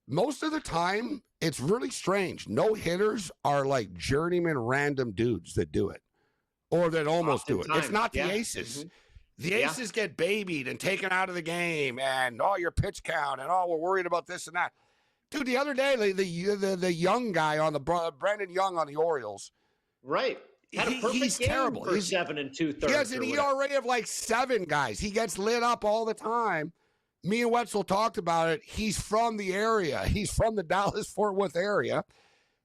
S5: most of the time, it's really strange. No-hitters are like journeyman random dudes that do it or that almost do it. It's not the aces. The aces get babied and taken out of the game and, your pitch count and, we're worried about this and that. Dude, the other day, the young guy on Brandon Young on the Orioles.
S13: Right.
S5: He's terrible.
S13: He's 7 2/3.
S5: He has an ERA of like 7, guys. He gets lit up all the time. Me and Wetzel talked about it. He's from the area. He's from the Dallas-Fort Worth area.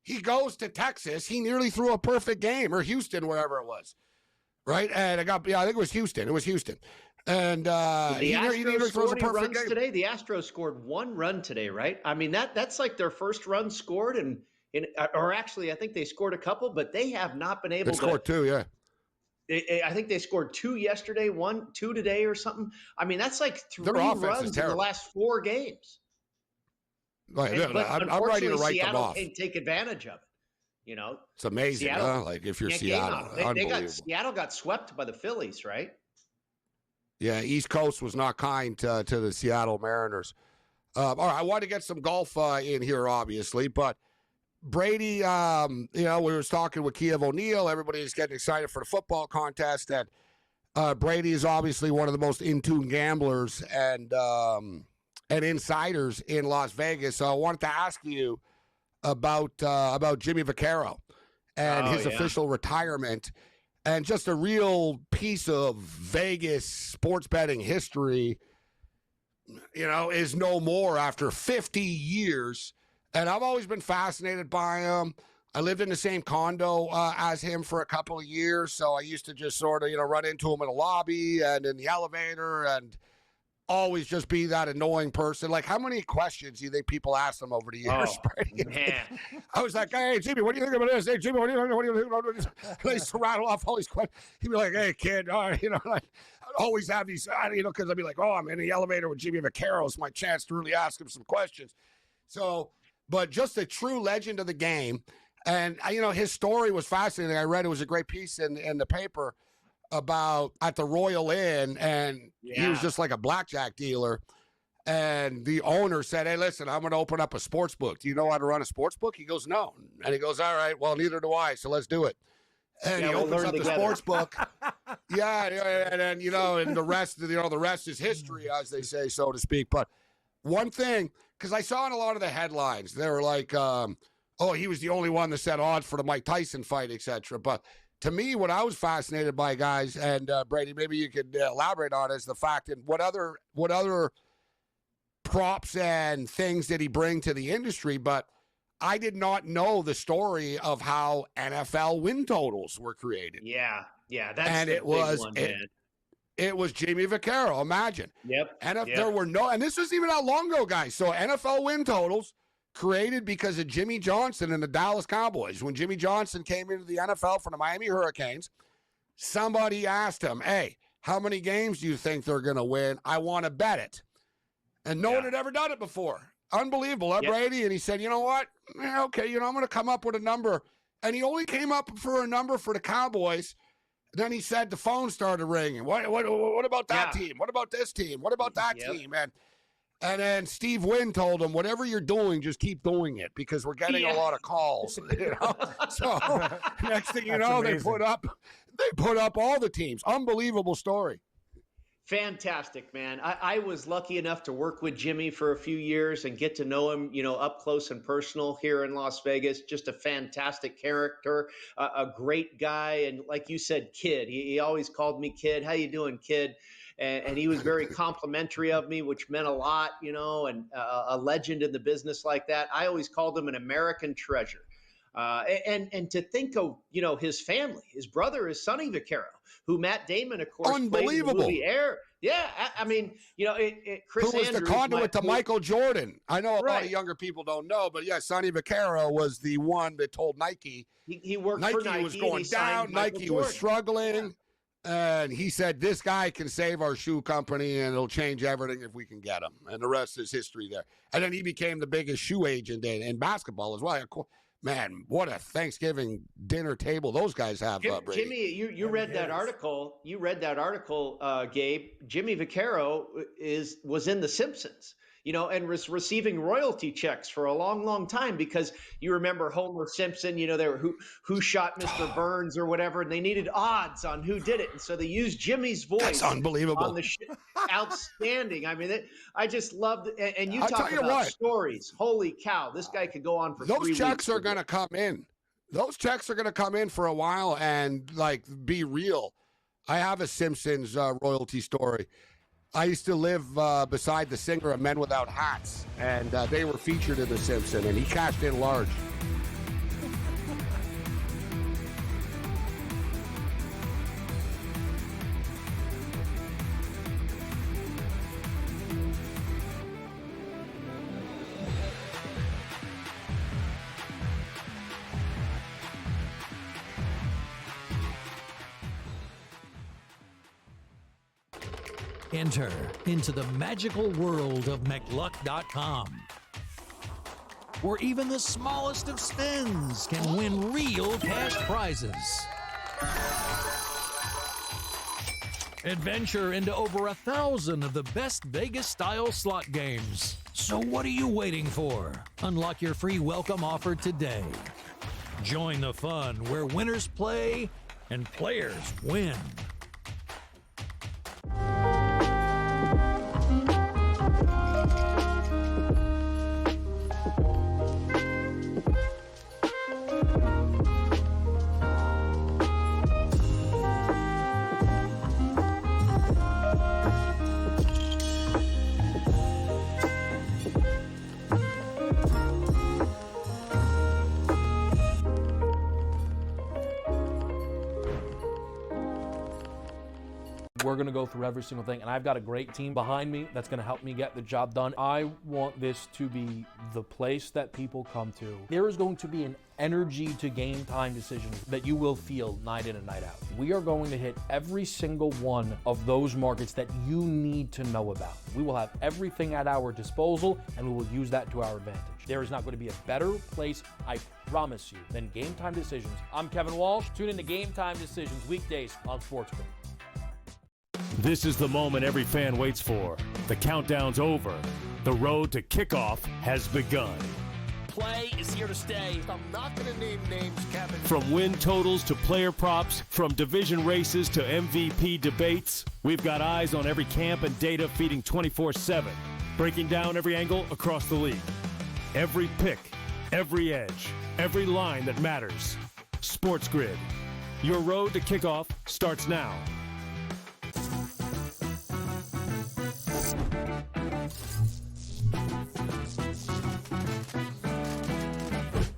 S5: He goes to Texas. He nearly threw a perfect game, or Houston, wherever it was. Right? And I think it was Houston. It was Houston. And
S13: he nearly throws a perfect game. Today, the Astros scored 1 run today, right? I mean, that's like their first run scored, or actually, I think they scored a couple, but they have not been able to.
S5: They scored 2, yeah.
S13: I think they scored 2 yesterday, 2 today or something. I mean, that's like 3 runs in the last 4 games.
S5: Right. I'm ready to write
S13: Seattle
S5: them off.
S13: Can't take advantage of it.
S5: It's amazing, Seattle, like if you're Seattle.
S13: Seattle got swept by the Phillies, right?
S5: Yeah, East Coast was not kind to the Seattle Mariners. All right, I want to get some golf in here, obviously, but Brady, we were talking with Kiev O'Neill. Everybody's getting excited for the football contest. And Brady is obviously one of the most in-tune gamblers and insiders in Las Vegas. So I wanted to ask you about Jimmy Vaccaro and his official retirement, and just a real piece of Vegas sports betting history. Is no more after 50 years. And I've always been fascinated by him. I lived in the same condo as him for a couple of years, so I used to just sort of, run into him in the lobby and in the elevator and always just be that annoying person. Like, how many questions do you think people ask him over the years?
S13: Man.
S5: I was like, hey, Jimmy, what do you think about this? Hey, Jimmy, what do you think about this? And I used to rattle off all these questions. He'd be like, hey, kid, I'd always have these, because I'd be like, I'm in the elevator with Jimmy Vaccaro. It's my chance to really ask him some questions. So, but just a true legend of the game. And, his story was fascinating. I read it was a great piece in the paper about at the Royal Inn, and he was just like a blackjack dealer. And the owner said, hey, listen, I'm going to open up a sports book. Do you know how to run a sports book? He goes, no. And he goes, all right, well, neither do I, so let's do it. And he opens up the sports book. And then, and the rest is history, as they say, so to speak. But one thing, because I saw in a lot of the headlines, they were like, he was the only one that set odds for the Mike Tyson fight, etc. But to me, what I was fascinated by, guys, and Brady, maybe you could elaborate on, is the fact that what other props and things did he bring to the industry? But I did not know the story of how NFL win totals were created.
S13: Yeah, that's the big one, man.
S5: It was Jimmy Vaccaro. Imagine.
S13: Yep.
S5: There were and this was even not long ago, guys. So NFL win totals created because of Jimmy Johnson and the Dallas Cowboys. When Jimmy Johnson came into the NFL from the Miami Hurricanes, somebody asked him, hey, how many games do you think they're going to win? I want to bet it. And no one had ever done it before. Unbelievable, huh, Brady? And he said, you know what? Okay, I'm going to come up with a number. And he only came up for a number for the Cowboys. Then he said the phone started ringing. What about that team? What about this team? What about that team? And then Steve Wynn told him, whatever you're doing, just keep doing it because we're getting a lot of calls. So next thing you know, they put up all the teams. Unbelievable story.
S13: Fantastic, man. I was lucky enough to work with Jimmy for a few years and get to know him, up close and personal here in Las Vegas. Just a fantastic character, a great guy. And like you said, kid, he always called me kid. How you doing, kid? And he was very complimentary of me, which meant a lot, and a legend in the business like that. I always called him an American treasure. And to think of, his family, his brother is Sonny Vaccaro, who Matt Damon, of course, played in the movie Air. Yeah, I mean, Chris
S5: who was
S13: Andrews,
S5: the conduit to Michael Jordan. I know a lot of
S13: Right.
S5: younger people don't know, but yeah, Sonny Vaccaro was the one that told Nike.
S13: He worked for Nike.
S5: Was
S13: and
S5: going
S13: he signed
S5: down.
S13: Michael
S5: Nike
S13: Jordan.
S5: was struggling. And he said, this guy can save our shoe company and it'll change everything if we can get him. And the rest is history there. And then he became the biggest shoe agent in basketball as well. Man, what a Thanksgiving dinner table those guys have. Brady.
S13: Jimmy, you read that article. You read that article, Gabe. Jimmy Vaccaro was in The Simpsons, and was receiving royalty checks for a long, long time because you remember Homer Simpson. They were who shot Mr. Burns or whatever, and they needed odds on who did it, and so they used Jimmy's voice.
S5: That's unbelievable.
S13: On the outstanding. I mean, I just loved it. And you
S5: I'll
S13: talk
S5: tell you
S13: about
S5: what.
S13: Stories. Holy cow! This guy could go on for 3
S5: Those
S13: weeks.
S5: checks are going to come in. Those checks are going to come in for a while and be real. I have a Simpsons royalty story. I used to live beside the singer of Men Without Hats, and they were featured in The Simpsons, and he cashed in large.
S7: Enter into the magical world of McLuck.com, where even the smallest of spins can win real cash prizes. Adventure into over 1,000 of the best Vegas-style slot games. So what are you waiting for? Unlock your free welcome offer today. Join the fun where winners play and players win.
S8: We're going to go through every single thing, and I've got a great team behind me that's going to help me get the job done. I want this to be the place that people come to. There is going to be an energy to game time decisions that you will feel night in and night out. We are going to hit every single one of those markets that you need to know about. We will have everything at our disposal, and we will use that to our advantage. There is not going to be a better place, I promise you, than Game Time Decisions. I'm Kevin Walsh. Tune in to Game Time Decisions weekdays on SportsGrid.
S1: This is the moment every fan waits for. The countdown's over. The road to kickoff has begun.
S11: Play is here to stay. I'm not going to name names, Kevin.
S1: From win totals to player props, from division races to MVP debates, we've got eyes on every camp and data feeding 24/7, breaking down every angle across the league. Every pick, every edge, every line that matters. SportsGrid. Your road to kickoff starts now.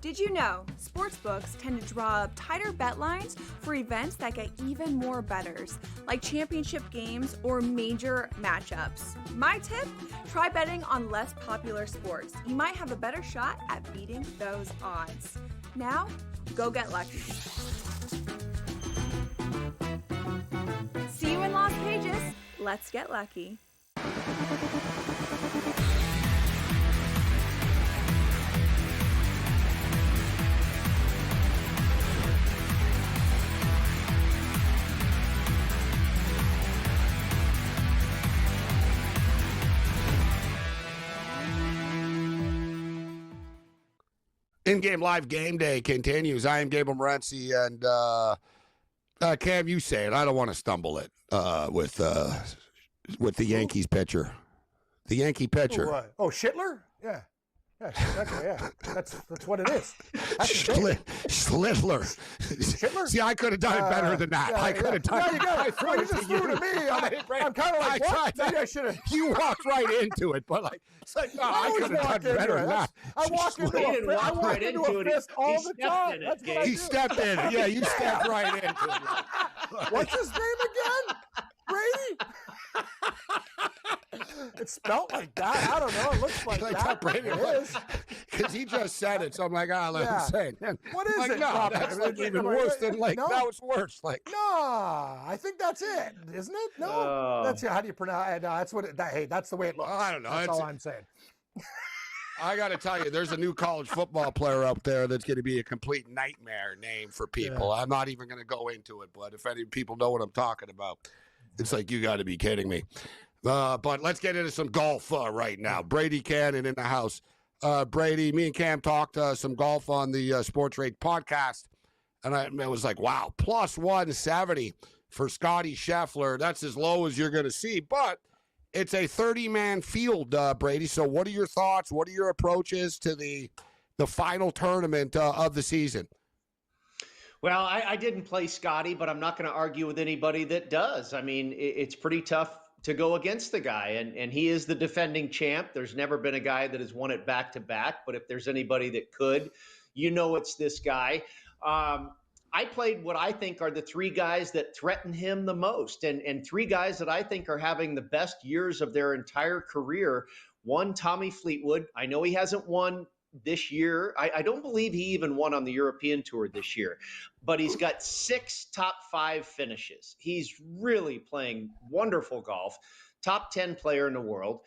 S9: Did you know sportsbooks tend to draw up tighter bet lines for events that get even more bettors, like championship games or major matchups? My tip, try betting on less popular sports. You might have a better shot at beating those odds. Now, go get lucky. See you in Las Vegas. Let's get lucky.
S5: In-game live game day continues. I am Gabriel Morency, and Cam, you say it. I don't want to stumble it with the Yankees pitcher. The Yankee pitcher.
S6: Oh, Schittler? Yeah. Yeah, exactly. Yeah, that's what it is.
S5: Schlittler. See, I could have done it better than that. I could have done it.
S6: You just threw to me. I'm kind of like, what? Maybe I should have.
S5: You walked right into it, but it's like, no, I could have done better than that.
S6: I walk into a fist all the time. That's what I do.
S5: He stepped in it. Yeah, you stepped right into it.
S6: What's his name again? Brady? It's spelled like that. I don't know. It looks like that.
S5: Brady is. Because he just said it. So I'm like, let him say it.
S6: What is it?
S5: No, that's even worse than now it's worse.
S6: No, I think that's it, isn't it? No. That's how do you pronounce it? No, that's what hey, that's the way it looks.
S5: I don't know.
S6: That's all I'm saying.
S5: I got to tell you, there's a new college football player up there that's going to be a complete nightmare name for people. Yeah. I'm not even going to go into it, but if any people know what I'm talking about, it's like, you got to be kidding me. But let's get into some golf right now. Brady Cannon in the house. Brady, me and Cam talked some golf on the Sports Rate podcast, and I was like, wow, plus 170 for Scotty Scheffler. That's as low as you're going to see, but it's a 30-man field, Brady. So what are your thoughts? What are your approaches to the final tournament of the season?
S13: Well, I didn't play Scotty, but I'm not going to argue with anybody that does. I mean, it's pretty tough to go against the guy, and he is the defending champ. There's never been a guy that has won it back-to-back, but if there's anybody that could, it's this guy. I played what I think are the three guys that threaten him the most, and three guys that I think are having the best years of their entire career. One, Tommy Fleetwood. I know he hasn't won this year. I don't believe he even won on the European Tour this year, but he's got 6 top 5 finishes. He's really playing wonderful golf, top 10 player in the world.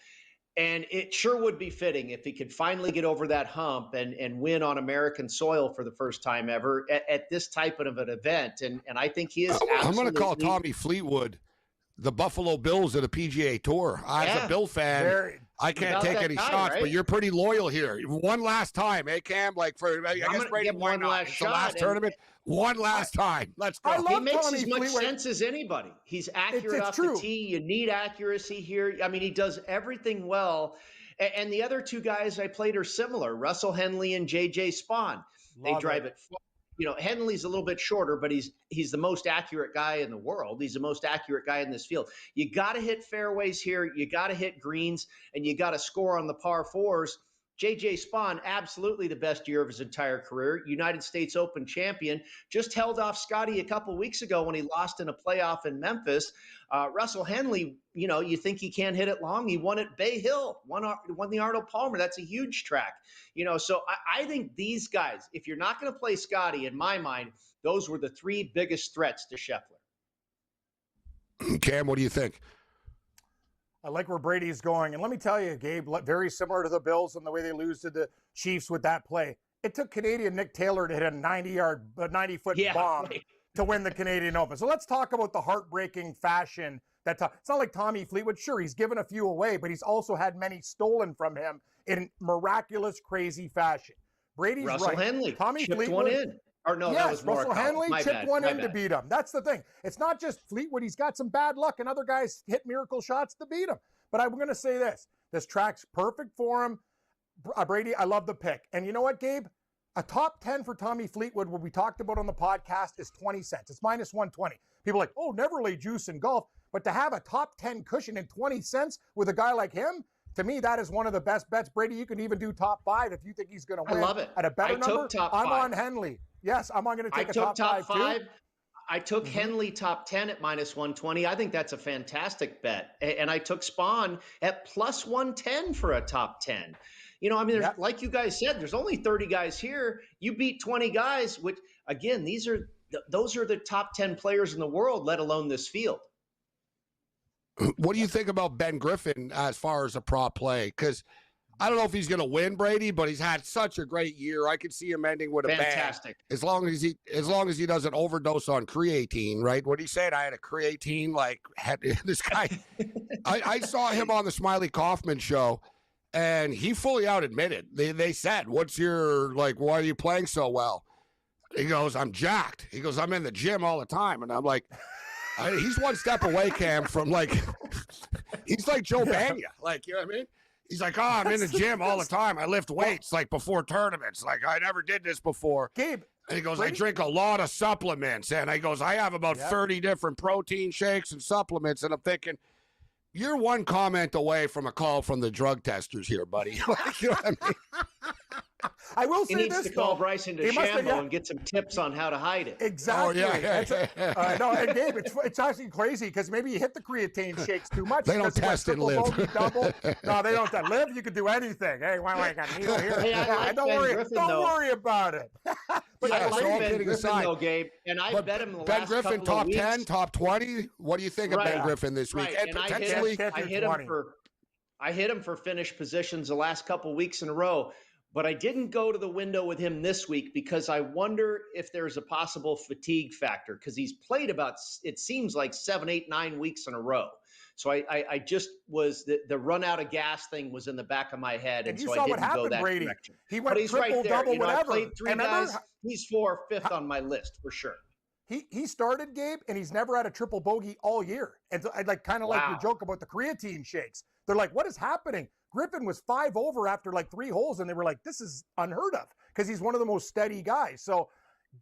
S13: And it sure would be fitting if he could finally get over that hump and win on American soil for the first time ever at this type of an event. And I think he is absolutely...
S5: I'm going to call Tommy Fleetwood the Buffalo Bills of the PGA Tour. As a Bill fan, I can't take any shots, right? But you're pretty loyal here. One last time, Cam? Like, I guess Brady,
S13: one last shot.
S5: The last tournament. One last time. Let's go.
S13: He makes as much sense as anybody. He's accurate off the tee. You need accuracy here. I mean, he does everything well. And the other two guys I played are similar, Russell Henley and J.J. Spahn. They drive it. Henley's a little bit shorter, but he's the most accurate guy in the world. He's the most accurate guy in this field. You got to hit fairways here. You got to hit greens, and you got to score on the par 4s. J.J. Spahn, absolutely the best year of his entire career. United States Open champion. Just held off Scotty a couple weeks ago when he lost in a playoff in Memphis. Russell Henley, you think he can't hit it long. He won at Bay Hill, won the Arnold Palmer. That's a huge track. So I think these guys, if you're not going to play Scotty, in my mind, those were the 3 biggest threats to Scheffler.
S5: Cam, what do you think?
S6: I like where Brady's going. And let me tell you, Gabe, very similar to the Bills and the way they lose to the Chiefs with that play. It took Canadian Nick Taylor to hit a 90-foot bomb to win the Canadian Open. So let's talk about the heartbreaking fashion. It's not like Tommy Fleetwood. Sure, he's given a few away, but he's also had many stolen from him in miraculous, crazy fashion. Brady's
S13: Russell
S6: right.
S13: Henley
S6: Tommy
S13: chipped
S6: Fleetwood,
S13: one in. Or no,
S6: yes,
S13: that was
S6: Russell Henley chipped one in to beat him. That's the thing. It's not just Fleetwood. He's got some bad luck, and other guys hit miracle shots to beat him. But I'm going to say this. This track's perfect for him. Brady, I love the pick. And you know what, Gabe? A top 10 for Tommy Fleetwood, what we talked about on the podcast, is 20 cents. It's minus 120. People are like, oh, never lay juice in golf. But to have a top 10 cushion in 20 cents with a guy like him, to me, that is one of the best bets. Brady, you can even do top 5 if you think he's going to win.
S13: I love it.
S6: At a better number, I'm
S13: 5.
S6: on Henley. Yes, I'm going to take a top 5 too.
S13: I took Henley top 10 at minus 120. I think that's a fantastic bet. And I took Spahn at plus 110 for a top 10. Like you guys said, there's only 30 guys here. You beat 20 guys, which, again, those are the top 10 players in the world, let alone this field.
S5: What do you think about Ben Griffin as far as a prop play? Because I don't know if he's going to win, Brady, but he's had such a great year. I could see him ending with a
S13: fantastic
S5: bang. As long as he doesn't overdose on creatine, right? What he said, I had a creatine. This guy, I saw him on the Smiley Kaufman show, and he fully out admitted. They said, "What's your why are you playing so well?" He goes, "I'm jacked." He goes, "I'm in the gym all the time," and I'm like. He's one step away, Cam, from he's like Joe Banya. You know what I mean? He's like, oh, I'm in the gym all the time. I lift weights like before tournaments. Like, I never did this before.
S6: Gabe.
S5: And he goes, I drink a lot of supplements. And he goes, I have about 30 different protein shakes and supplements. And I'm thinking, you're one comment away from a call from the drug testers here, buddy. Like, you know what I mean?
S6: I will
S13: he
S6: say
S13: needs
S6: this,
S13: to call
S6: though.
S13: Bryson DeChambeau and get some tips on how to hide it.
S6: Exactly.
S5: Oh, yeah.
S6: No, and Gabe, it's actually crazy because maybe you hit the creatine shakes too much.
S5: They don't test it, Liv.
S6: No, they don't test. Liv, you can do anything. Hey, why I got a needle here?
S13: Hey, I like
S6: don't
S13: Ben
S6: worry.
S13: Griffin,
S6: don't
S13: though.
S6: worry about it.
S13: But I like
S5: all
S13: Ben
S5: kidding
S13: Griffin,
S5: aside.
S13: though, Gabe, and I bet him the
S5: Ben
S13: last
S5: Griffin,
S13: couple
S5: top
S13: of weeks.
S5: 10, top 20? What do you think of Ben Griffin this week?
S13: Right.
S5: And
S13: And
S5: potentially,
S13: I hit him for finish positions the last couple of weeks in a row, but I didn't go to the window with him this week because I wonder if there's a possible fatigue factor because he's played about, it seems like 7, 8, 9 weeks in a row. So I just was, the run out of gas thing was in the back of my head. And
S6: you
S13: so
S6: saw
S13: I
S6: what
S13: didn't go
S6: happened,
S13: that
S6: Brady.
S13: direction.
S6: He went
S13: but he's
S6: triple,
S13: right there.
S6: double,
S13: you know,
S6: whatever.
S13: I played 3
S6: Remember?
S13: guys. He's 4th, 5th on my list for sure.
S6: He started, Gabe, and he's never had a triple bogey all year. And so I'd like kind of like your joke about the creatine shakes. They're like, what is happening? Griffin was 5 over after like 3 holes, and they were like, this is unheard of because he's one of the most steady guys. So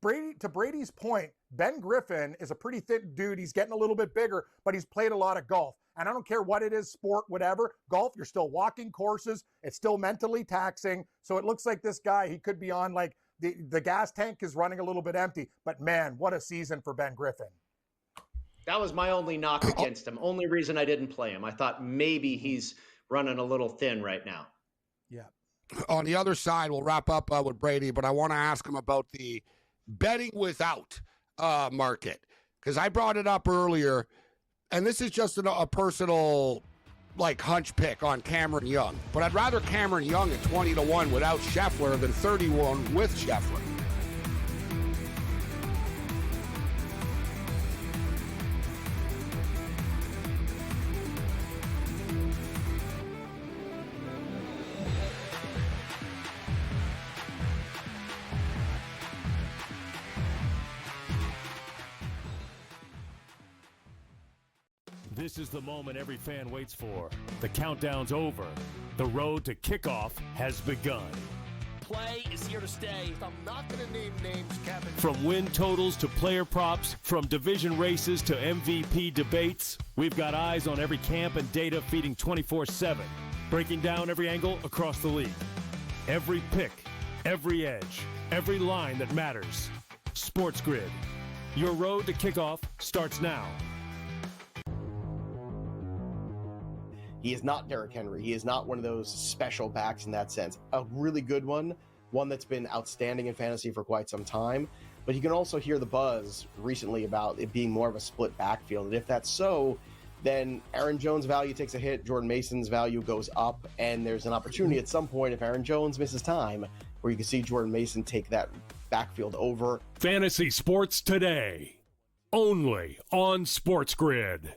S6: to Brady's point, Ben Griffin is a pretty thin dude. He's getting a little bit bigger, but he's played a lot of golf. And I don't care what it is, sport, whatever. Golf, you're still walking courses. It's still mentally taxing. So it looks like this guy, he could be on like, the gas tank is running a little bit empty, but man, what a season for Ben Griffin.
S13: That was my only knock against him. Only reason I didn't play him. I thought maybe he's running a little thin right now.
S6: Yeah.
S5: On the other side, we'll wrap up with Brady, but I want to ask him about the betting without market because I brought it up earlier, and this is just a personal like hunch pick on Cameron Young, but I'd rather Cameron Young at 20-1 without Scheffler than 31 with Scheffler.
S1: This is the moment every fan waits for. The countdown's over. The road to kickoff has begun.
S11: Play is here to stay. I'm not going to name names, Kevin.
S1: From win totals to player props, from division races to MVP debates, we've got eyes on every camp and data feeding 24/7, breaking down every angle across the league. Every pick, every edge, every line that matters. SportsGrid. Your road to kickoff starts now.
S2: He is not Derrick Henry. He is not one of those special backs in that sense. A really good one that's been outstanding in fantasy for quite some time. But you can also hear the buzz recently about it being more of a split backfield. And if that's so, then Aaron Jones' value takes a hit, Jordan Mason's value goes up, and there's an opportunity at some point if Aaron Jones misses time where you can see Jordan Mason take that backfield over.
S1: Fantasy Sports Today, only on SportsGrid.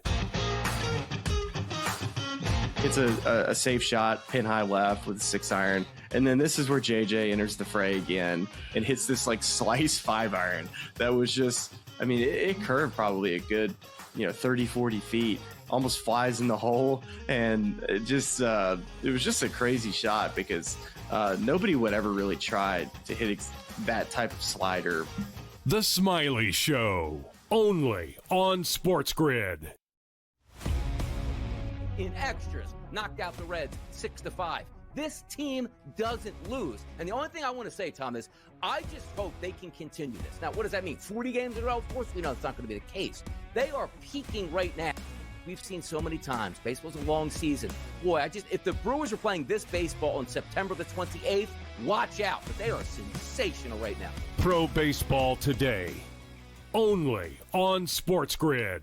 S3: It's a safe shot, pin high left with a 6-iron. And then this is where JJ enters the fray again and hits this like slice 5-iron. That was just, I mean, it curved probably a good, 30, 40 feet, almost flies in the hole. And it was just a crazy shot because nobody would ever really try to hit that type of slider.
S1: The Smiley Show, only on SportsGrid.
S10: In extras, knocked out the Reds 6-5. This team doesn't lose. And the only thing I want to say, Tom, is I just hope they can continue this. Now, what does that mean? 40 games in a row? Of course we know it's not going to be the case. They are peaking right now. We've seen so many times. Baseball's a long season. Boy, if the Brewers are playing this baseball on September the 28th, watch out. But they are sensational right now.
S1: Pro Baseball Today, only on SportsGrid.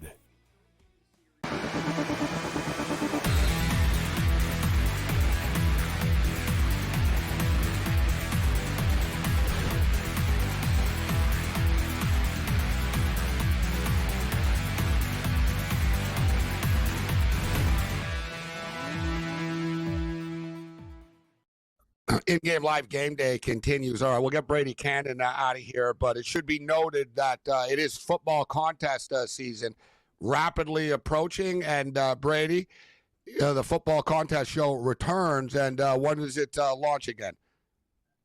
S5: In-game live game day continues. All right, we'll get Brady Cannon out of here, but it should be noted that it is football contest season rapidly approaching. And Brady, the football contest show returns, and when does it launch again?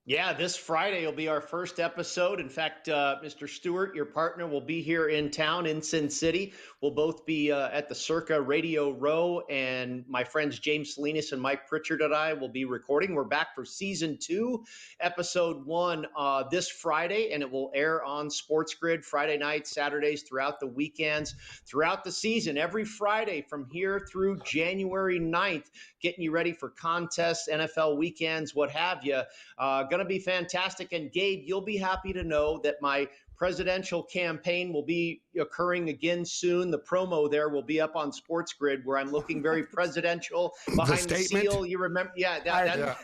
S13: Yeah, this Friday will be our first episode. In fact, Mr. Stewart, your partner, will be here in town in Sin City. We'll both be at the Circa Radio Row, and my friends James Salinas and Mike Pritchard and I will be recording. We're back for Season 2, Episode 1 this Friday, and it will air on SportsGrid Friday nights, Saturdays, throughout the weekends, throughout the season, every Friday from here through January 9th, getting you ready for contests, NFL weekends, what have you. Going to be fantastic. And Gabe, you'll be happy to know that my presidential campaign will be occurring again soon. The promo there will be up on SportsGrid, where I'm looking very presidential behind the seal. You remember? Yeah,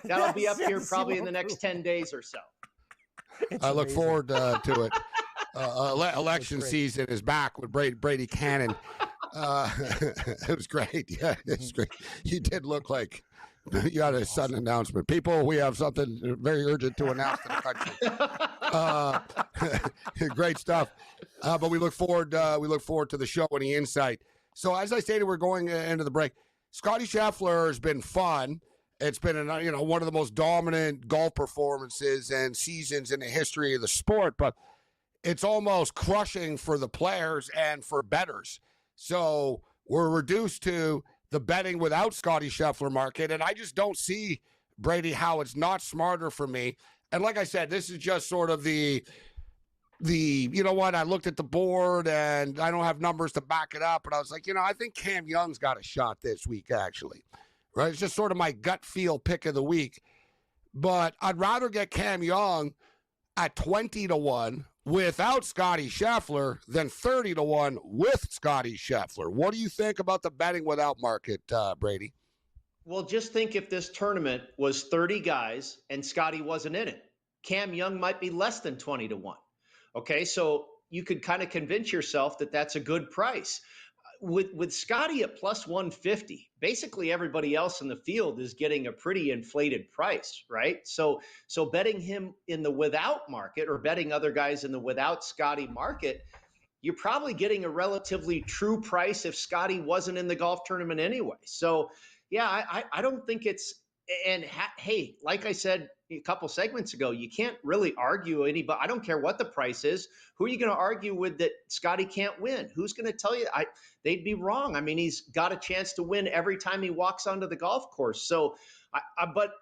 S13: that'll be up here probably in the next 10 days or so.
S5: I look forward to it. Election season is back with Brady Cannon. It was great. Yeah, it's great. You did look like you had a sudden announcement. People, we have something very urgent to announce to the country. Great stuff. But we look forward to the show and the insight. So as I stated, we're going into the break. Scottie Scheffler has been fun. It's been one of the most dominant golf performances and seasons in the history of the sport, but it's almost crushing for the players and for bettors. So we're reduced to the betting without Scottie Scheffler market, and I just don't see, Brady, how it's not smarter for me. And like I said, this is just sort of the you know what, I looked at the board, and I don't have numbers to back it up, but I was like, I think Cam Young's got a shot this week, actually. Right? It's just sort of my gut feel pick of the week. But I'd rather get Cam Young at 20-1 without Scottie Scheffler than 30-1 with Scottie Scheffler. What do you think about the betting without market, Brady?
S13: Well, just think if this tournament was 30 guys and Scottie wasn't in it. Cam Young might be less than 20-1. Okay, so you could kind of convince yourself that that's a good price. With Scottie at plus 150, basically everybody else in the field is getting a pretty inflated price, right? So betting him in the without market or betting other guys in the without Scottie market, you're probably getting a relatively true price if Scottie wasn't in the golf tournament anyway. So, yeah, I don't think it's – and hey, like I said a couple segments ago, you can't really argue anybody. I don't care what the price is. Who are you going to argue with that Scottie can't win? Who's going to tell you? They'd be wrong. I mean, he's got a chance to win every time he walks onto the golf course. So, but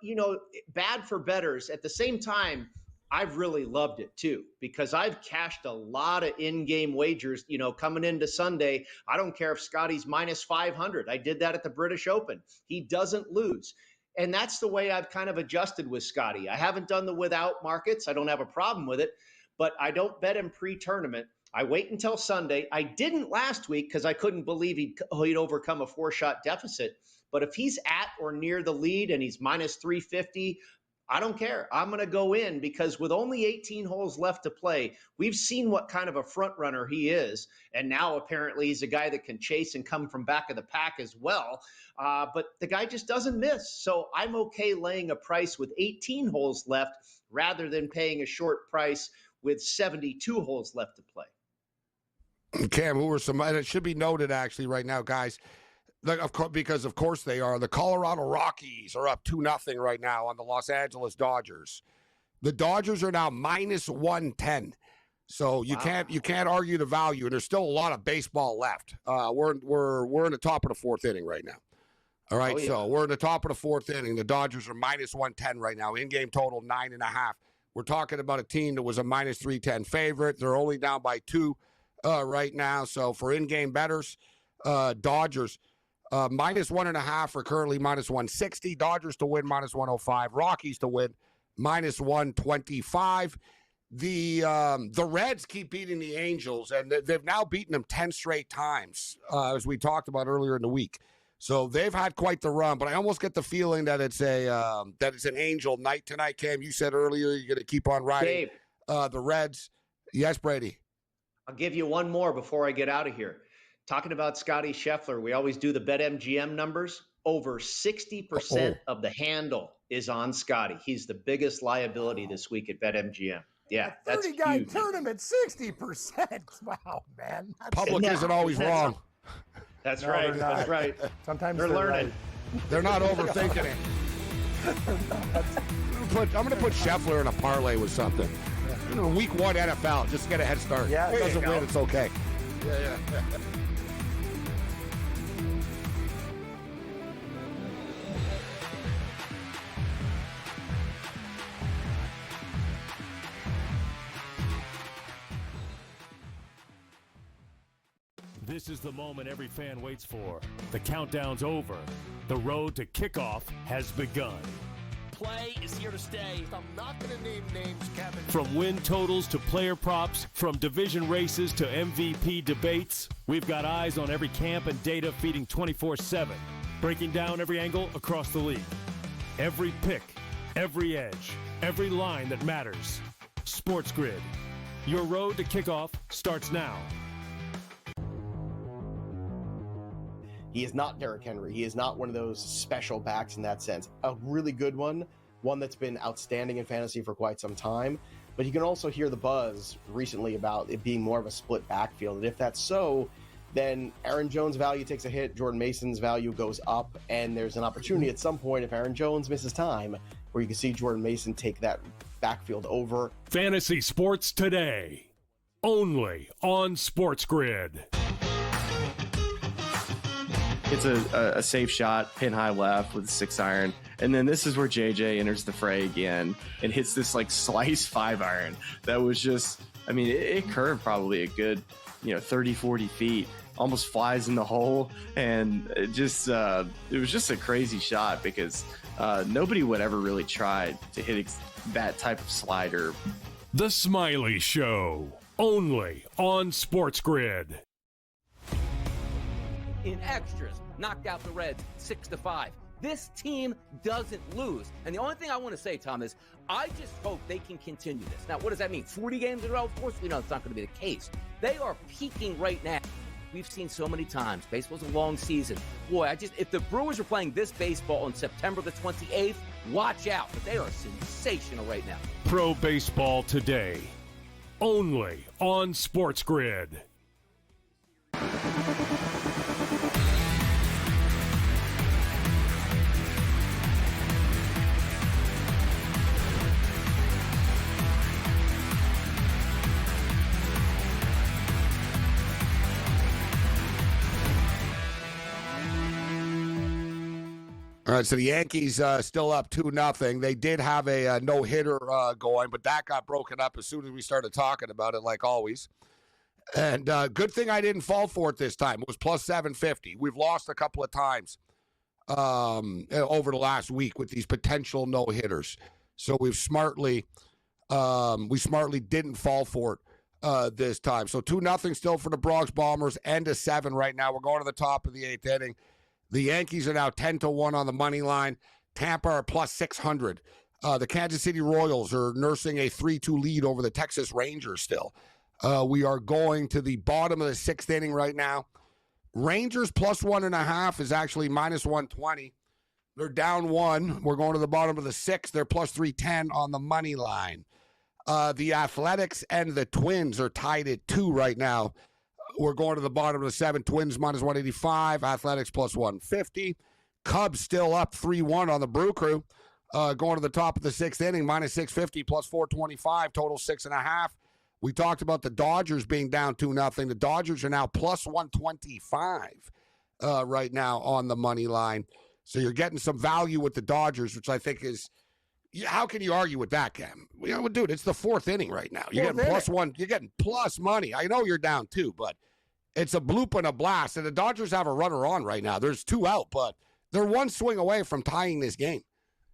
S13: bad for bettors. At the same time, I've really loved it too, because I've cashed a lot of in-game wagers, coming into Sunday. I don't care if Scottie's minus 500. I did that at the British Open. He doesn't lose. And that's the way I've kind of adjusted with Scottie. I haven't done the without markets. I don't have a problem with it, but I don't bet him pre-tournament. I wait until Sunday. I didn't last week because I couldn't believe he'd overcome a 4-shot deficit. But if he's at or near the lead and he's minus 350, I don't care. I'm going to go in, because with only 18 holes left to play, we've seen what kind of a front runner he is. And now apparently he's a guy that can chase and come from back of the pack as well. But the guy just doesn't miss. So I'm okay laying a price with 18 holes left rather than paying a short price with 72 holes left to play.
S5: Cam, who are some, and it should be noted actually right now, guys, because of course they are, the Colorado Rockies are up 2-0 right now on the Los Angeles Dodgers. The Dodgers are now minus 110. So you can't argue the value, and there's still a lot of baseball left. We're in the top of the fourth inning right now. All right, So we're in the top of the fourth inning. The Dodgers are minus 110 right now. In-game total 9.5. We're talking about a team that was a minus 310 favorite. They're only down by 2 right now. So for in-game bettors, Dodgers minus 1.5 are currently minus 160. Dodgers to win minus 105. Rockies to win minus 125. The Reds keep beating the Angels, and they've now beaten them 10 straight times, as we talked about earlier in the week. So they've had quite the run, but I almost get the feeling that it's an Angel night tonight. Cam, you said earlier you're going to keep on riding the Reds. Yes, Brady.
S13: I'll give you one more before I get out of here. Talking about Scottie Scheffler, we always do the BetMGM numbers. Over 60% of the handle is on Scottie. He's the biggest liability this week at BetMGM. Yeah, that's
S6: 30-guy
S13: huge.
S6: tournament, 60%. Wow, man.
S5: Public isn't always wrong.
S13: That's
S6: No,
S13: right.
S6: they're not.
S13: That's right.
S6: Sometimes
S13: they're learning.
S6: right.
S5: They're not overthinking it. I'm going to put Scheffler in a parlay with something. Week 1 NFL, just to get a head start.
S6: Yeah,
S5: If it doesn't win, it's okay. Yeah.
S1: This is the moment every fan waits for. The countdown's over. The road to kickoff has begun.
S11: Play is here to stay. I'm not going to name names, Kevin.
S1: From win totals to player props, from division races to MVP debates, we've got eyes on every camp and data feeding 24/7, breaking down every angle across the league. Every pick, every edge, every line that matters. SportsGrid. Your road to kickoff starts now.
S2: He is not Derrick Henry. He is not one of those special backs in that sense. A really good one that's been outstanding in fantasy for quite some time. But you can also hear the buzz recently about it being more of a split backfield. And if that's so, then Aaron Jones' value takes a hit, Jordan Mason's value goes up, and there's an opportunity at some point, if Aaron Jones misses time, where you can see Jordan Mason take that backfield over.
S1: Fantasy Sports Today, only on SportsGrid.
S3: It's a safe shot, pin high left with a 6-iron. And then this is where JJ enters the fray again and hits this like slice 5-iron that was just, I mean, it curved probably a good, 30, 40 feet, almost flies in the hole. And it was just a crazy shot because nobody would ever really try to hit that type of slider.
S1: The Smiley Show, only on SportsGrid.
S10: In extras, knocked out the Reds 6-5. This team doesn't lose. And the only thing I want to say, Tom, is I just hope they can continue this. Now, what does that mean? 40 games in a row? Of course we know it's not going to be the case. They are peaking right now. We've seen so many times. Baseball's a long season. Boy, if the Brewers are playing this baseball on September the 28th, watch out. But they are sensational right now.
S1: Pro Baseball Today, only on SportsGrid.
S5: All right, so the Yankees still up 2-0. They did have a no-hitter going, but that got broken up as soon as we started talking about it, like always. And good thing I didn't fall for it this time. It was plus 750. We've lost a couple of times over the last week with these potential no-hitters. So we smartly didn't fall for it this time. So 2-0 still for the Bronx Bombers, and a 7 right now. We're going to the top of the 8th inning. The Yankees are now 10-1 on the money line. Tampa are plus 600. The Kansas City Royals are nursing a 3-2 lead over the Texas Rangers still. We are going to the bottom of the 6th inning right now. Rangers plus 1.5 is actually minus 120. They're down 1. We're going to the bottom of the 6th. They're plus 310 on the money line. The Athletics and the Twins are tied at 2 right now. We're going to the bottom of the 7. Twins minus 185. Athletics plus 150. Cubs still up 3-1 on the Brew Crew. Going to the top of the 6th inning, minus 650 plus 425. Total 6.5. We talked about the Dodgers being down 2-0. The Dodgers are now plus 125 right now on the money line. So you're getting some value with the Dodgers, which I think is, how can you argue with that, Cam? Dude, it's the 4th inning right now. You're getting plus 1. You're getting plus money. I know you're down 2, but it's a bloop and a blast. And the Dodgers have a runner on right now. There's 2 out, but they're 1 swing away from tying this game.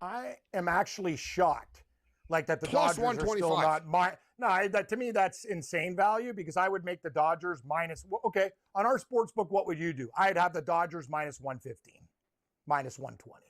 S6: I am actually shocked, like that the
S5: Plus
S6: Dodgers are still not to me that's insane value, because I would make the Dodgers minus. Okay, on our sports book, what would you do? I'd have the Dodgers minus 115, minus 120.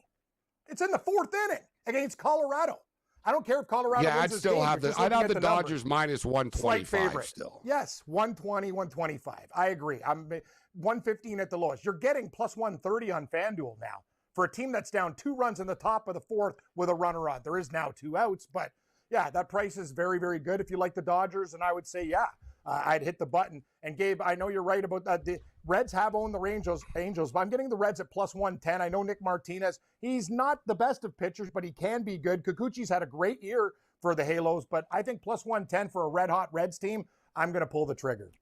S6: It's in the 4th inning against Colorado. I don't care if Colorado wins
S5: I'd
S6: this
S5: still
S6: game.
S5: have I'd have the Dodgers minus 125 still.
S6: Yes, 120, 125. I agree. I'm 115 at the lowest. You're getting plus 130 on FanDuel now for a team that's down 2 runs in the top of the 4th with a runner on. There is now 2 outs, but yeah, that price is very, very good if you like the Dodgers. And I would say, I'd hit the button. And Gabe, I know you're right about that. Reds have owned the Angels, but I'm getting the Reds at plus 110. I know Nick Martinez, he's not the best of pitchers, but he can be good. Kikuchi's had a great year for the Halos, but I think plus 110 for a red-hot Reds team, I'm going to pull the trigger.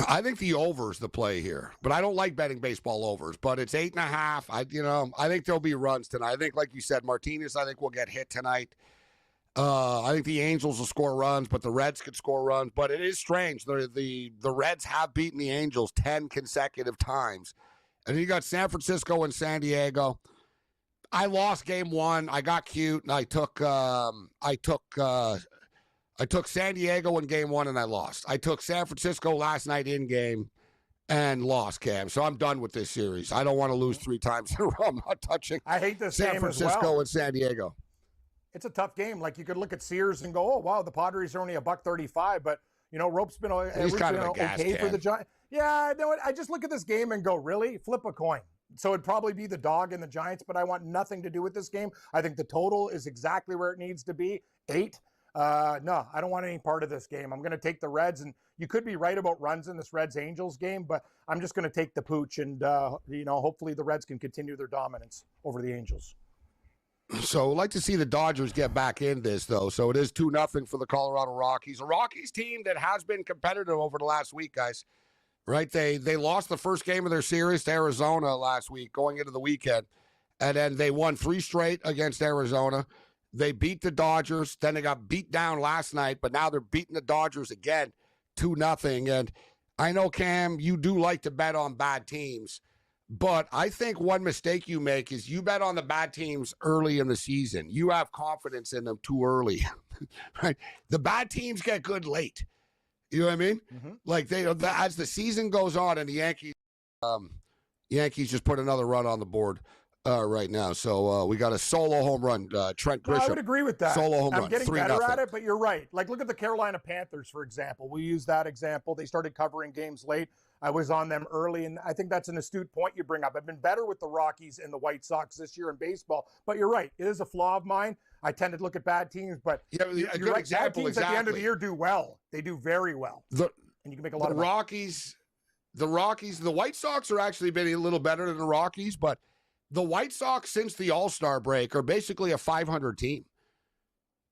S5: I think the over's the play here, but I don't like betting baseball overs. But it's 8.5. I think there'll be runs tonight. I think, like you said, Martinez, I think will get hit tonight. I think the Angels will score runs, but the Reds could score runs. But it is strange. The Reds have beaten the Angels 10 consecutive times, and then you got San Francisco and San Diego. I lost game one. I got cute, and I took San Diego in game one, and I lost. I took San Francisco last night in game and lost, Cam. So I'm done with this series. I don't want to lose 3 times in a row. I'm not touching
S6: I hate this
S5: San
S6: game
S5: Francisco
S6: as well.
S5: and San Diego.
S6: It's a tough game. Like, you could look at Sears and go, oh, wow, the Padres are only $1.35, but, Rope's been
S5: kind of a gas
S6: okay
S5: can.
S6: for the Giants. Yeah, no, I just look at this game and go, really? Flip a coin. So it'd probably be the dog and the Giants, but I want nothing to do with this game. I think the total is exactly where it needs to be, 8. No, I don't want any part of this game. I'm going to take the Reds, and you could be right about runs in this Reds-Angels game, but I'm just going to take the pooch, and, hopefully the Reds can continue their dominance over the Angels.
S5: So I'd like to see the Dodgers get back in this, though. So it is 2-0 for the Colorado Rockies. A Rockies team that has been competitive over the last week, guys. Right? They lost the first game of their series to Arizona last week going into the weekend, and then they won 3 straight against Arizona. They beat the Dodgers. Then they got beat down last night, but now they're beating the Dodgers again 2-0. And I know, Cam, you do like to bet on bad teams. But I think one mistake you make is you bet on the bad teams early in the season. You have confidence in them too early. Right? The bad teams get good late. You know what I mean?
S6: Mm-hmm.
S5: Like as the season goes on, and the Yankees just put another run on the board right now. So we got a solo home run. Trent Grisham.
S6: I would agree with that.
S5: Solo home run.
S6: I'm getting
S5: 3-0.
S6: better at it, but you're right. Like, look at the Carolina Panthers, for example. We use that example. They started covering games late. I was on them early, and I think that's an astute point you bring up. I've been better with the Rockies and the White Sox this year in baseball, but you're right. It is a flaw of mine. I tend to look at bad teams, but
S5: you're right.
S6: Bad teams at the end of the year do well. They do very well. And you can make a lot of money.
S5: The White Sox are actually been a little better than the Rockies, but the White Sox, since the All-Star break, are basically a 500 team.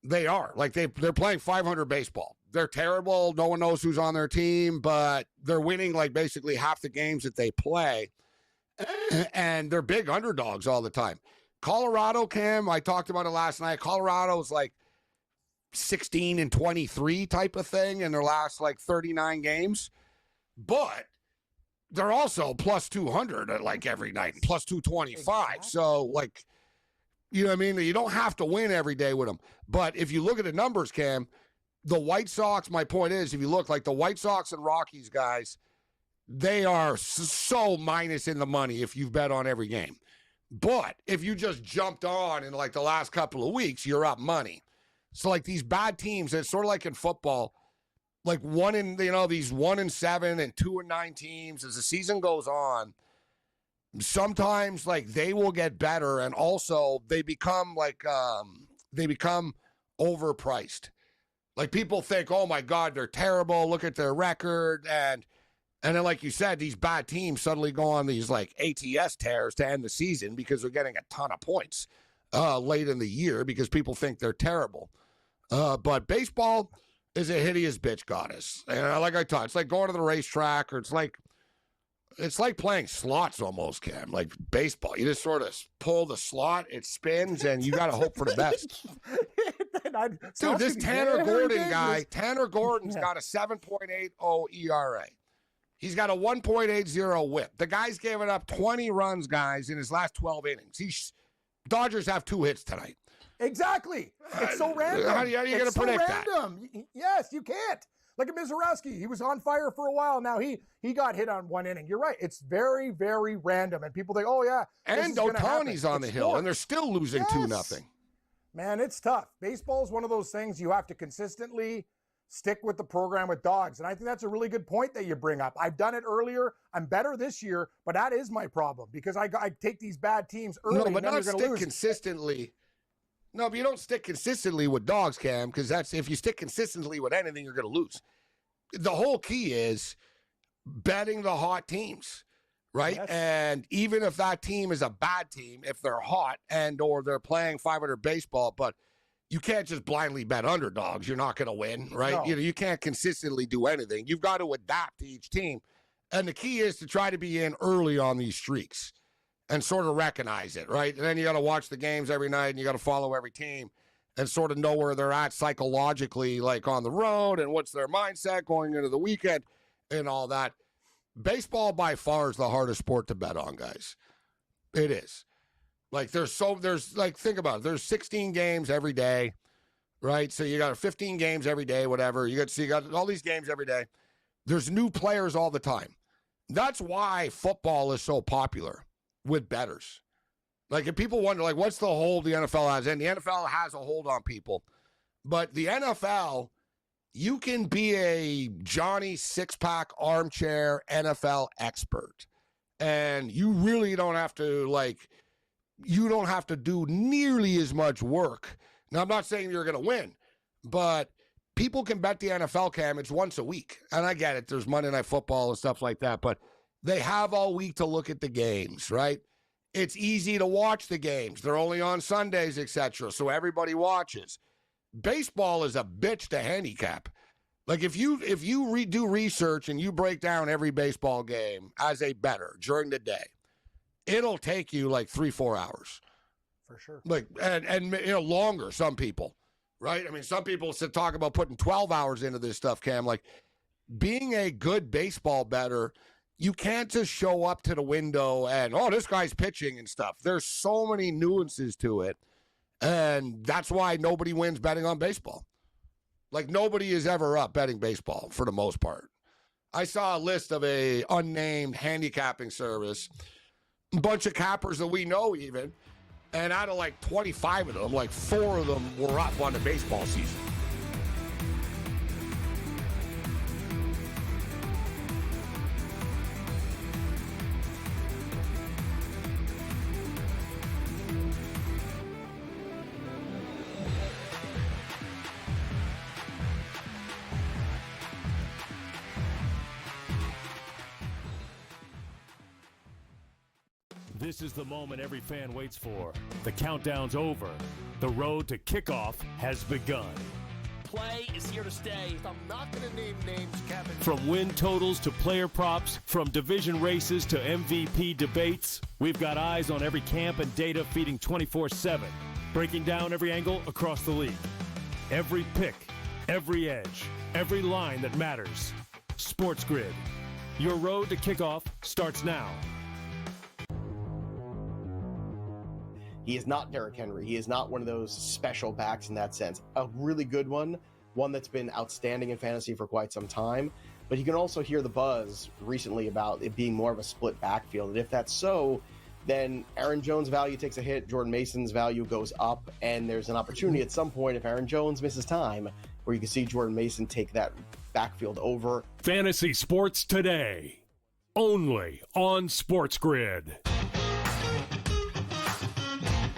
S5: They are. Like, they're playing 500 baseball. They're terrible. No one knows who's on their team, but they're winning, like, basically half the games that they play. And they're big underdogs all the time. Colorado, Cam, I talked about it last night. Colorado's like 16-23 type of thing in their last, like, 39 games. But they're also plus 200 like every night, and plus 225. Exactly. So, like, you know what I mean? You don't have to win every day with them. But if you look at the numbers, Cam, the White Sox, my point is, if you look like the White Sox and Rockies guys, they are so minus in the money if you've bet on every game. But if you just jumped on in like the last couple of weeks, you're up money. So like these bad teams, it's sort of like in football, like these 1-7 and 2-9 teams as the season goes on. Sometimes like they will get better, and also they become overpriced. Like people think, oh my God, they're terrible. Look at their record. And then, like you said, these bad teams suddenly go on these like ATS tears to end the season because they're getting a ton of points late in the year because people think they're terrible. But baseball is a hideous bitch goddess. And like I taught, it's like going to the racetrack, or it's like playing slots almost, Cam. Like baseball, you just sort of pull the slot, it spins, and you got to hope for the best. Dude, this Tanner Gordon guy, Tanner Gordon's got a 7.80 ERA. He's got a 1.80 whip. The guy's given up 20 runs, guys, in his last 12 innings. Dodgers have 2 hits tonight.
S6: Exactly. It's so random.
S5: How are you going to predict that?
S6: Yes, you can't. Look at Mizorowski. He was on fire for a while. Now he got hit on 1 inning. You're right. It's very, very random. And people think, oh, yeah.
S5: And Ohtani's on the hill, and they're still losing 2-0.
S6: Man, it's tough. Baseball is one of those things you have to consistently stick with the program with dogs. And I think that's a really good point that you bring up. I've done it earlier. I'm better this year, but that is my problem because I take these bad teams early.
S5: No, but not stick consistently. No, but you don't stick consistently with dogs, Cam, because if you stick consistently with anything, you're going to lose. The whole key is betting the hot teams, right?
S6: Yes.
S5: And even if that team is a bad team, if they're hot and or they're playing 500 baseball, but you can't just blindly bet underdogs. You're not going to win, right?
S6: No.
S5: You can't consistently do anything. You've got to adapt to each team. And the key is to try to be in early on these streaks and sort of recognize it, right? And then you got to watch the games every night and you got to follow every team and sort of know where they're at psychologically, like on the road and what's their mindset going into the weekend and all that. Baseball by far is the hardest sport to bet on, guys. It is. Like there's think about it. There's 16 games every day, right? So you got 15 games every day, whatever. You got all these games every day. There's new players all the time. That's why football is so popular with bettors. Like if people wonder, like, what's the hold the NFL has? And the NFL has a hold on people. But the NFL, you can be a Johnny six-pack armchair NFL expert. And you really don't have to, do nearly as much work. Now, I'm not saying you're going to win, but people can bet the NFL, Cam. It's once a week. And I get it. There's Monday Night Football and stuff like that. But they have all week to look at the games, right? It's easy to watch the games. They're only on Sundays, etc. So everybody watches. Baseball is a bitch to handicap. Like if you do research and you break down every baseball game as a bettor during the day, it'll take you like 3-4 hours.
S6: For sure.
S5: Like and longer, some people. Right? I mean, some people talk about putting 12 hours into this stuff, Cam. Like, being a good baseball bettor, you can't just show up to the window and, oh, this guy's pitching and stuff. There's so many nuances to it, and that's why nobody wins betting on baseball. Like, nobody is ever up betting baseball for the most part. I saw a list of a unnamed handicapping service, a bunch of cappers that we know even, and out of like 25 of them, like 4 of them were up on the baseball season.
S1: This is the moment every fan waits for. The countdown's over. The road to kickoff has begun.
S11: Play is here to stay. I'm not going to name names, Kevin.
S1: From win totals to player props, from division races to MVP debates, we've got eyes on every camp and data feeding 24/7, breaking down every angle across the league. Every pick, every edge, every line that matters. SportsGrid. Your road to kickoff starts now.
S2: He is not Derrick Henry. He is not one of those special backs in that sense. A really good one that's been outstanding in fantasy for quite some time. But you can also hear the buzz recently about it being more of a split backfield. And if that's so, then Aaron Jones' value takes a hit, Jordan Mason's value goes up, and there's an opportunity at some point, if Aaron Jones misses time, where you can see Jordan Mason take that backfield over.
S1: Fantasy Sports Today, only on SportsGrid.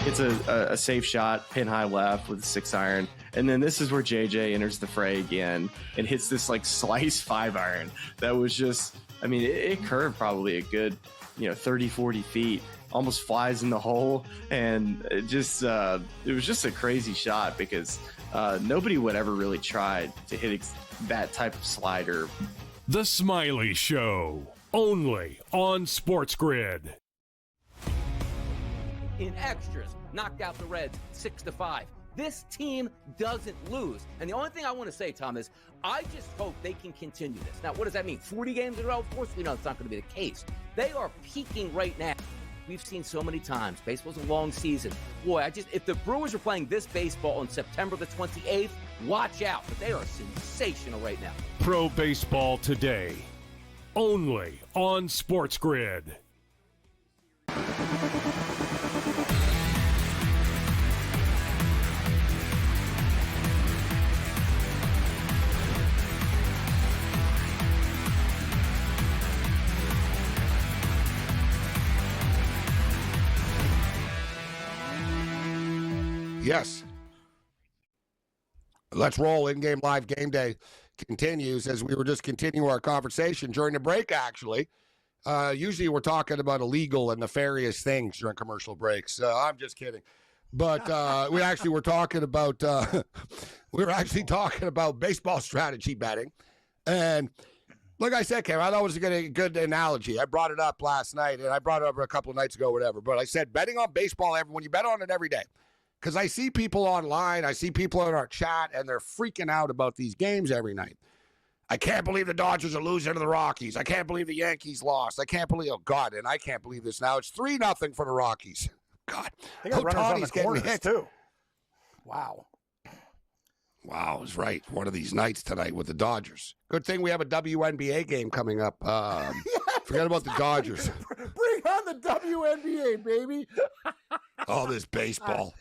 S3: It's a safe shot, pin high left with a 6-iron. And then this is where JJ enters the fray again and hits this like slice 5-iron. That was just, I mean, it curved probably a good, 30, 40 feet, almost flies in the hole. And it was just a crazy shot because nobody would ever really try to hit that type of slider.
S1: The Smiley Show, only on SportsGrid.
S10: In extras, knocked out the Reds 6-5. This team doesn't lose. And the only thing I want to say, Tom, is I just hope they can continue this. Now, what does that mean? 40 games in a row? Of course we know it's not going to be the case. They are peaking right now. We've seen so many times. Baseball's a long season. Boy, if the Brewers are playing this baseball on September the 28th, watch out. But they are sensational right now.
S1: Pro Baseball Today, only on SportsGrid.
S5: Yes. Let's roll in-game live game day. continues as we were just continuing our conversation during the break, actually. Usually we're talking about illegal and nefarious things during commercial breaks. I'm just kidding. But we actually were talking about baseball strategy betting. And like I said, Cam, I thought it was a good analogy. I brought it up last night, and I brought it up a couple of nights ago, whatever. But I said betting on baseball, when you bet on it every day, because I see people online, I see people in our chat, and they're freaking out about these games every night. I can't believe the Dodgers are losing to the Rockies. I can't believe the Yankees lost. I can't believe, oh, God, and I can't believe this now. It's 3-0 for the Rockies. God.
S6: They got runners on the corners, too. Wow.
S5: Wow, is right. One of these nights tonight with the Dodgers. Good thing we have a WNBA game coming up. Forget about the Dodgers.
S6: Bring on the WNBA, baby.
S5: All this baseball.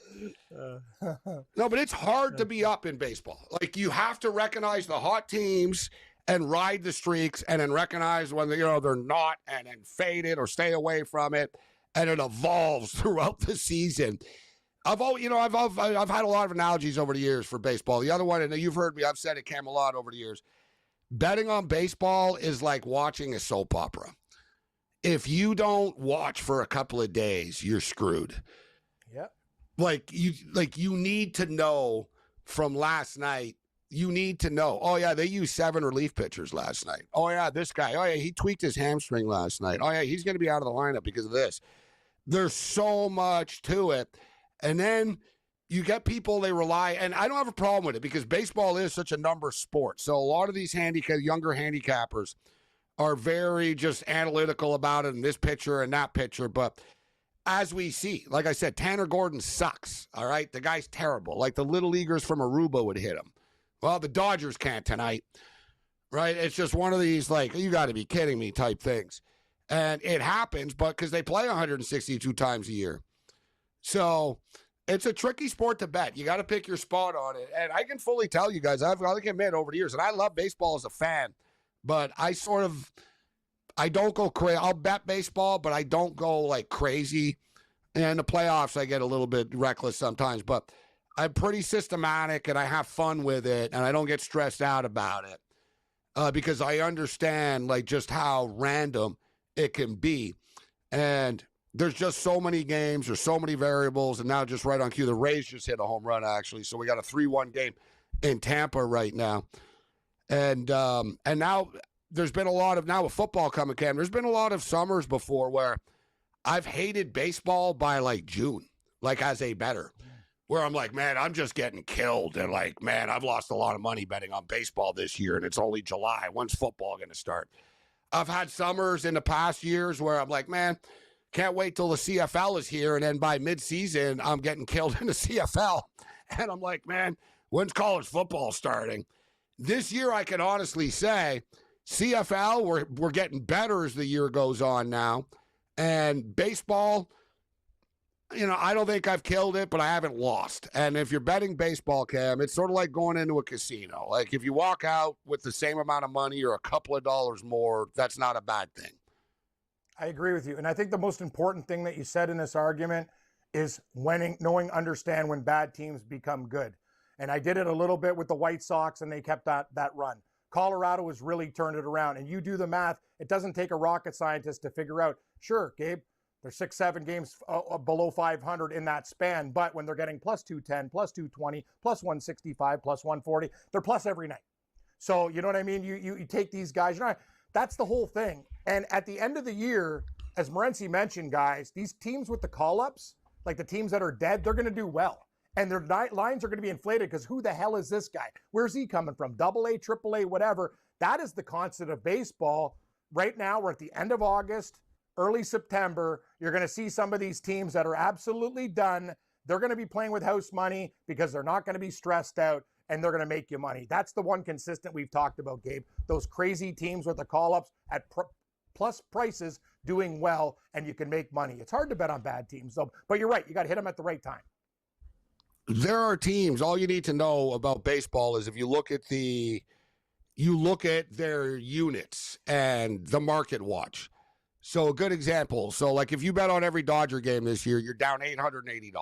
S5: No, but it's hard to be up in baseball. Like, you have to recognize the hot teams and ride the streaks, and then recognize when they're not, and then fade it or stay away from it, and it evolves throughout the season. I've had a lot of analogies over the years for baseball. The other one, and you've heard me, I've said it, Cam, a lot over the years. Betting on baseball is like watching a soap opera. If you don't watch for a couple of days, you're screwed.
S6: Yep.
S5: Like you need to know from last night. You need to know. Oh yeah, they used 7 relief pitchers last night. Oh yeah, this guy. Oh yeah, he tweaked his hamstring last night. Oh yeah, he's going to be out of the lineup because of this. There's so much to it. And then you get people, they rely, and I don't have a problem with it because baseball is such a number sport. So a lot of these younger handicappers are very just analytical about it, and this pitcher and that pitcher. But as we see, like I said, Tanner Gordon sucks, all right? The guy's terrible. Like the little leaguers from Aruba would hit him. Well, the Dodgers can't tonight, right? It's just one of these, like, you got to be kidding me type things. And it happens, but because they play 162 times a year. So it's a tricky sport to bet. You got to pick your spot on it. And I can fully tell you guys, I've got to admit over the years, and I love baseball as a fan, but I don't go crazy. I'll bet baseball, but I don't go like crazy. And in the playoffs, I get a little bit reckless sometimes, but I'm pretty systematic and I have fun with it and I don't get stressed out about it because I understand like just how random it can be. And there's just so many games, there's so many variables, and now just right on cue, the Rays just hit a home run, actually. So we got a 3-1 game in Tampa right now. And now there's been a lot of, now with football coming, Cam, there's been a lot of summers before where I've hated baseball by like June, like as a bettor, where I'm like, man, I'm just getting killed. And like, man, I've lost a lot of money betting on baseball this year, and it's only July. When's football going to start? I've had summers in the past years where I'm like, man, can't wait till the CFL is here. And then by midseason, I'm getting killed in the CFL. And I'm like, man, when's college football starting? This year, I can honestly say CFL, we're getting better as the year goes on now. And baseball, I don't think I've killed it, but I haven't lost. And if you're betting baseball, Cam, it's sort of like going into a casino. Like if you walk out with the same amount of money or a couple of dollars more, that's not a bad thing.
S6: I agree with you. And I think the most important thing that you said in this argument is understand when bad teams become good. And I did it a little bit with the White Sox, and they kept that run. Colorado has really turned it around. And you do the math, it doesn't take a rocket scientist to figure out, sure, Gabe, they're 6-7 games below 500 in that span. But when they're getting plus 210, plus 220, plus 165, plus 140, they're plus every night. So, you know what I mean? You take these guys, that's the whole thing. And at the end of the year, as Morency mentioned, guys, these teams with the call-ups, like the teams that are dead, they're going to do well. And their lines are going to be inflated because who the hell is this guy? Where's he coming from? AA, AAA, whatever. That is the constant of baseball. Right now, we're at the end of August, early September. You're going to see some of these teams that are absolutely done. They're going to be playing with house money because they're not going to be stressed out, and they're going to make you money. That's the one consistent we've talked about, Gabe. Those crazy teams with the call-ups at plus prices doing well, and you can make money. It's hard to bet on bad teams, though. But you're right. You got to hit them at the right time.
S5: There are teams, all you need to know about baseball is if you look at their units and the market watch. So a good example. So like if you bet on every Dodger game this year, you're down $880.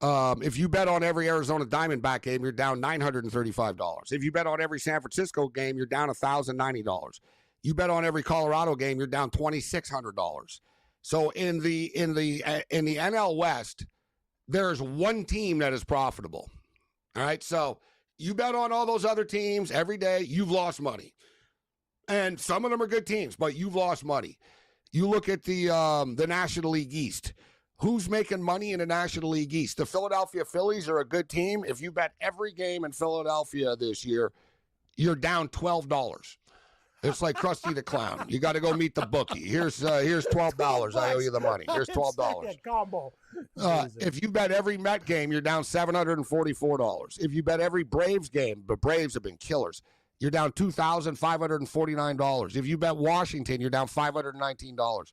S5: If you bet on every Arizona Diamondback game, you're down $935. If you bet on every San Francisco game, you're down $1,090. You bet on every Colorado game, you're down $2,600. So in the NL West, there's one team that is profitable. All right, so you bet on all those other teams every day, you've lost money. And some of them are good teams, but you've lost money. You look at the National League East. Who's making money in the National League East? The Philadelphia Phillies are a good team. If you bet every game in Philadelphia this year, you're down $12. It's like Krusty the Clown. You got to go meet the bookie. Here's $12. I owe you the money. Here's $12.
S6: Combo.
S5: If you bet every Met game, you're down $744. If you bet every Braves game, the Braves have been killers, you're down $2,549. If you bet Washington, you're down $519.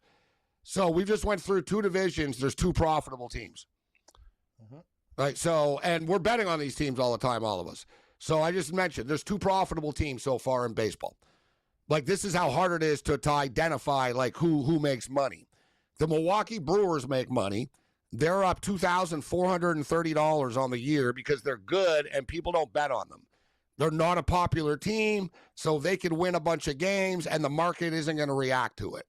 S5: So we just went through two divisions. There's two profitable teams. Right. So, and we're betting on these teams all the time, all of us. So I just mentioned there's two profitable teams so far in baseball. Like, this is how hard it is to identify, like, who makes money. The Milwaukee Brewers make money. They're up $2,430 on the year because they're good and people don't bet on them. They're not a popular team, so they can win a bunch of games and the market isn't going to react to it.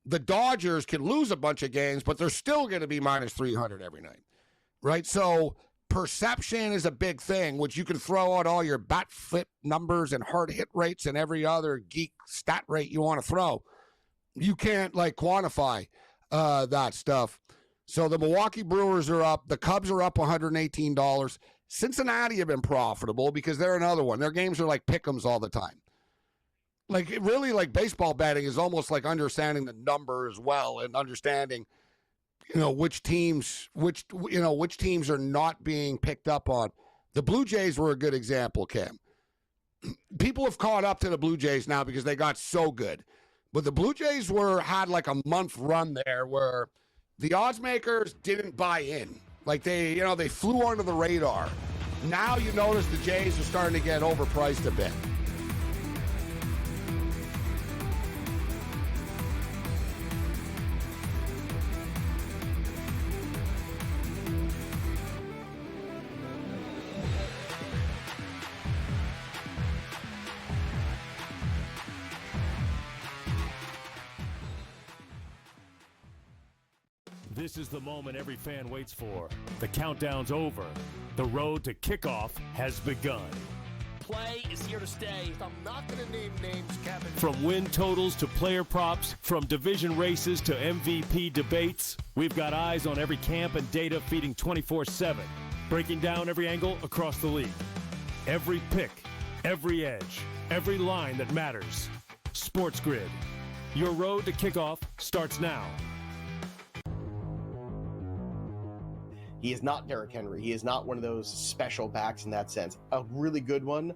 S5: The Dodgers can lose a bunch of games, but they're still going to be minus 300 every night, right? So perception is a big thing, which you can throw out all your bat flip numbers and hard hit rates and every other geek stat rate you want to throw. You can't, like, quantify that stuff. So the Milwaukee Brewers are up. The Cubs are up $118. Cincinnati have been profitable because they're another one. Their games are like pick'ems all the time. Like, it really, like, baseball betting is almost like understanding the number as well and understanding, which teams are not being picked up on. The Blue Jays were a good example, Cam. People have caught up to the Blue Jays now because they got so good. But the Blue Jays had like a month run there where the odds makers didn't buy in. Like, they flew under the radar. Now you notice the Jays are starting to get overpriced a bit.
S1: This is the moment every fan waits for. The countdown's over. The road to kickoff has begun.
S11: Play is here to stay. I'm not going to name names, Kevin.
S1: From win totals to player props, from division races to MVP debates, we've got eyes on every camp and data feeding 24/7, breaking down every angle across the league. Every pick, every edge, every line that matters. SportsGrid. Your road to kickoff starts now.
S2: He is not Derrick Henry. He is not one of those special backs in that sense. A really good one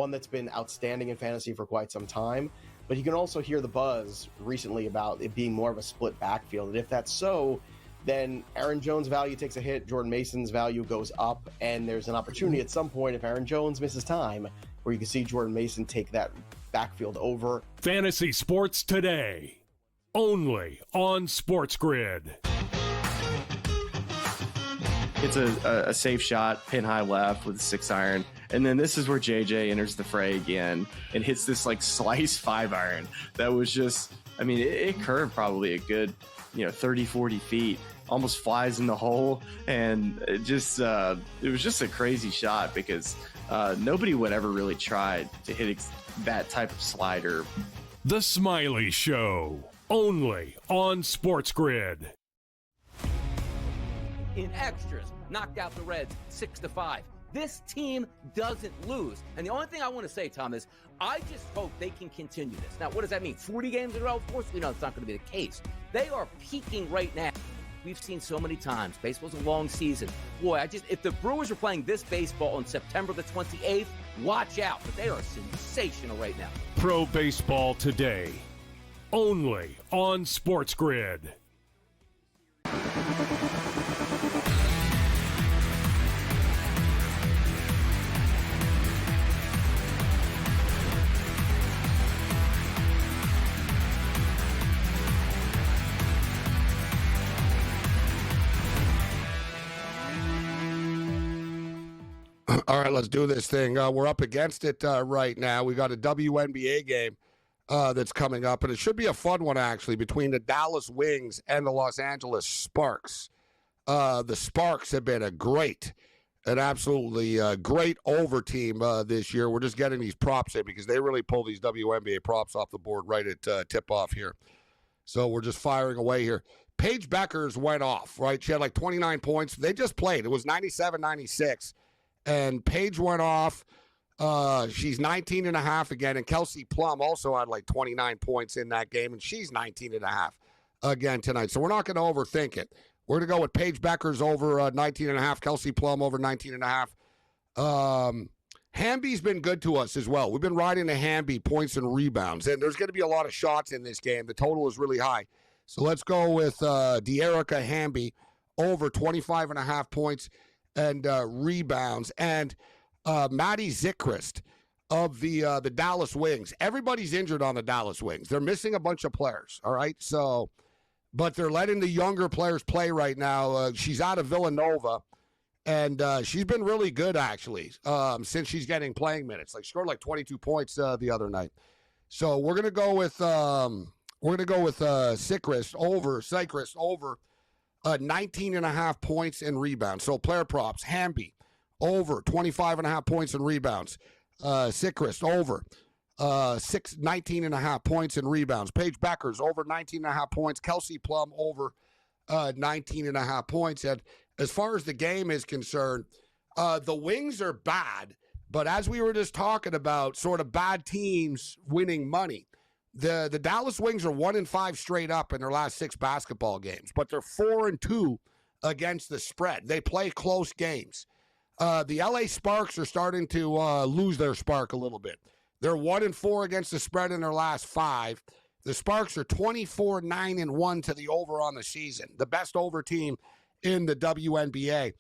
S2: that's been outstanding in fantasy for quite some time. But you can also hear the buzz recently about it being more of a split backfield. And if that's so, then Aaron Jones' value takes a hit, Jordan Mason's value goes up, and there's an opportunity at some point, if Aaron Jones misses time, where you can see Jordan Mason take that backfield over.
S1: Fantasy Sports Today, only on SportsGrid.
S3: It's a safe shot, pin high left with a 6-iron. And then this is where JJ enters the fray again and hits this like slice 5-iron. That was just, I mean, it curved probably a good, 30, 40 feet, almost flies in the hole. And it was just a crazy shot because nobody would ever really try to hit that type of slider.
S1: The Smiley Show, only on SportsGrid.
S10: In extras, knocked out the Reds 6-5. This team doesn't lose. And the only thing I want to say, Tom, is I just hope they can continue this. Now, what does that mean? 40 games in a row? Of course we know it's not going to be the case. They are peaking right now. We've seen so many times. Baseball's a long season. Boy, if the Brewers are playing this baseball on September the 28th, watch out. But they are sensational right now.
S1: Pro Baseball Today, only on SportsGrid.
S5: All right, let's do this thing. We're up against it right now. We got a WNBA game that's coming up, and it should be a fun one, actually, between the Dallas Wings and the Los Angeles Sparks. The Sparks have been an absolutely great over team this year. We're just getting these props in because they really pull these WNBA props off the board right at tip-off here. So we're just firing away here. Paige Beckers went off, right? She had like 29 points. They just played. It was 97-96. And Paige went off. She's 19.5 again. And Kelsey Plum also had like 29 points in that game. And she's 19.5 again tonight. So we're not going to overthink it. We're going to go with Paige Beckers over 19.5. Kelsey Plum over 19.5. Hamby's been good to us as well. We've been riding the Hamby points and rebounds. And there's going to be a lot of shots in this game. The total is really high. So let's go with De'Erica Hamby over 25.5 points and rebounds. And Maddie Zickrist of the Dallas Wings. Everybody's injured on the Dallas Wings. They're missing a bunch of players, all right? So, but they're letting the younger players play right now. She's out of Villanova, and she's been really good, actually, since she's getting playing minutes. Like, scored like 22 points the other night. So we're going to go with Zickrist over 19.5 points and rebounds. So player props, Hamby over 25.5 points and rebounds. Zickrist over 19.5 points and rebounds. Paige Beckers over 19.5 points. Kelsey Plum over 19.5 points. And as far as the game is concerned, the Wings are bad, but as we were just talking about, sort of bad teams winning money. The Dallas Wings are 1-5 straight up in their last 6 basketball games, but they're 4-2 against the spread. They play close games. The LA Sparks are starting to lose their spark a little bit. They're 1-4 against the spread in their last 5. The Sparks are 24-9-1 to the over on the season, the best over team in the WNBA.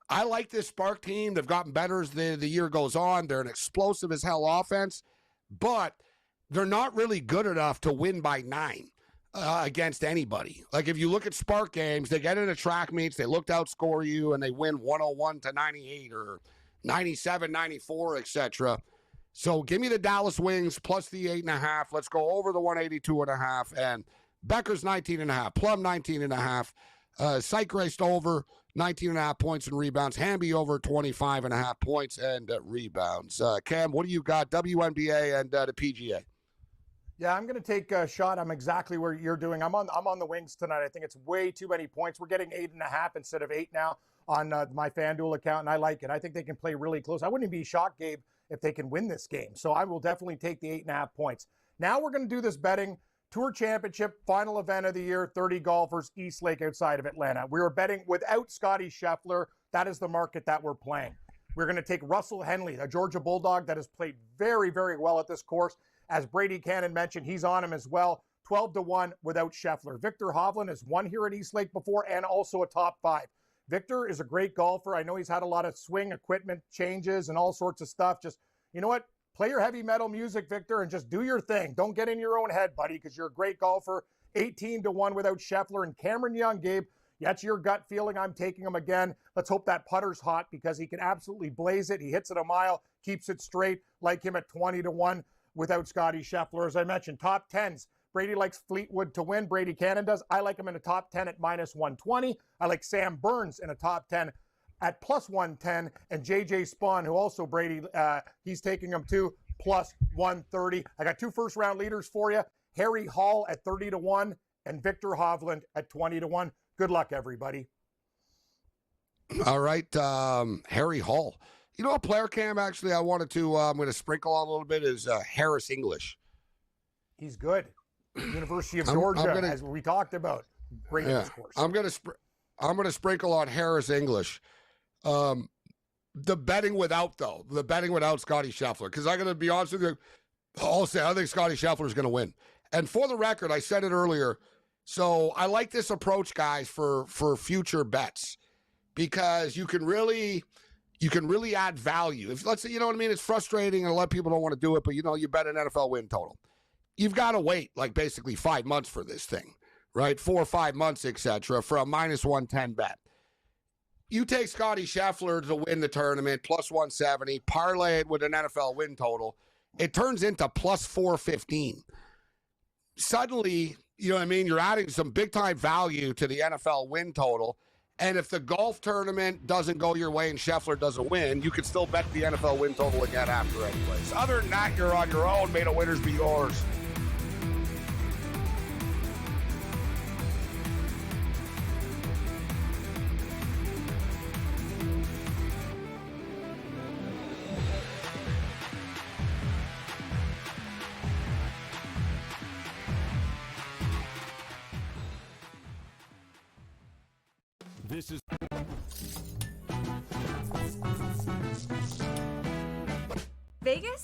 S5: I like this Spark team. They've gotten better as the year goes on. They're an explosive as hell offense, but they're not really good enough to win by 9 against anybody. Like, if you look at Spark games, they get into track meets, they look to outscore you, and they win 101-98 or 97-94, etc. So give me the Dallas Wings plus the 8.5. Let's go over the 182.5. And Beckers 19.5, Plum 19.5, Zickrist over 19.5 points and rebounds. Hamby over 25.5 points and rebounds. Cam, what do you got? WNBA and the PGA.
S6: Yeah, I'm going to take a shot. I'm exactly where you're doing. I'm on the Wings tonight. I think it's way too many points. We're getting 8.5 instead of 8 now on my FanDuel account, and I like it. I think they can play really close. I wouldn't be shocked, Gabe, if they can win this game. So I will definitely take the 8.5 points. Now we're going to do this betting. Tour Championship, final event of the year, 30 golfers, East Lake outside of Atlanta. We are betting without Scotty Scheffler. That is the market that we're playing. We're going to take Russell Henley, a Georgia Bulldog that has played very, very well at this course. As Brady Cannon mentioned, he's on him as well. 12-1 without Scheffler. Victor Hovland has won here at East Lake before and also a top 5. Victor is a great golfer. I know he's had a lot of swing equipment changes and all sorts of stuff. Just, you know what? Play your heavy metal music, Victor, and just do your thing. Don't get in your own head, buddy, because you're a great golfer. 18-1 without Scheffler. And Cameron Young, Gabe, that's your gut feeling. I'm taking him again. Let's hope that putter's hot because he can absolutely blaze it. He hits it a mile, keeps it straight. Like him at 20-1 without Scotty Scheffler. As I mentioned, top 10s. Brady likes Fleetwood to win. Brady Cannon does. I like him in a top 10 at -120. I like Sam Burns in a top 10 at +110, and JJ Spawn, who also Brady, he's taking him to +130. I got 2 first-round leaders for you. Harry Hall at 30-1 and Victor Hovland at 20-1. Good luck, everybody.
S5: All right, Harry Hall. You know, a player, Cam, actually, I wanted to, I'm going to sprinkle on a little bit, is Harris English.
S6: He's good. University of Georgia, as we talked about. Great in this course. I'm going to sprinkle on Harris English. The betting without Scotty Scheffler, because I'm going to be honest with you, I'll say I think Scotty Scheffler is going to win. And for the record, I said it earlier, so I like this approach, guys, for future bets, because you can really add value. If, let's say, you know what I mean, it's frustrating and a lot of people don't want to do it, but you bet an NFL win total. You've got to wait like basically 5 months for this thing, right? 4 or 5 months, etc., for a -110 bet.
S5: you take Scotty Scheffler to win the tournament, plus 170, parlay it with an NFL win total, it turns into plus 415. Suddenly, you know what I mean? You're adding some big-time value to the NFL win total. And if the golf tournament doesn't go your way and Scheffler doesn't win, you could still bet the NFL win total again after anyways. Other than that, you're on your own. May the winners be yours.
S1: This is
S9: Vegas,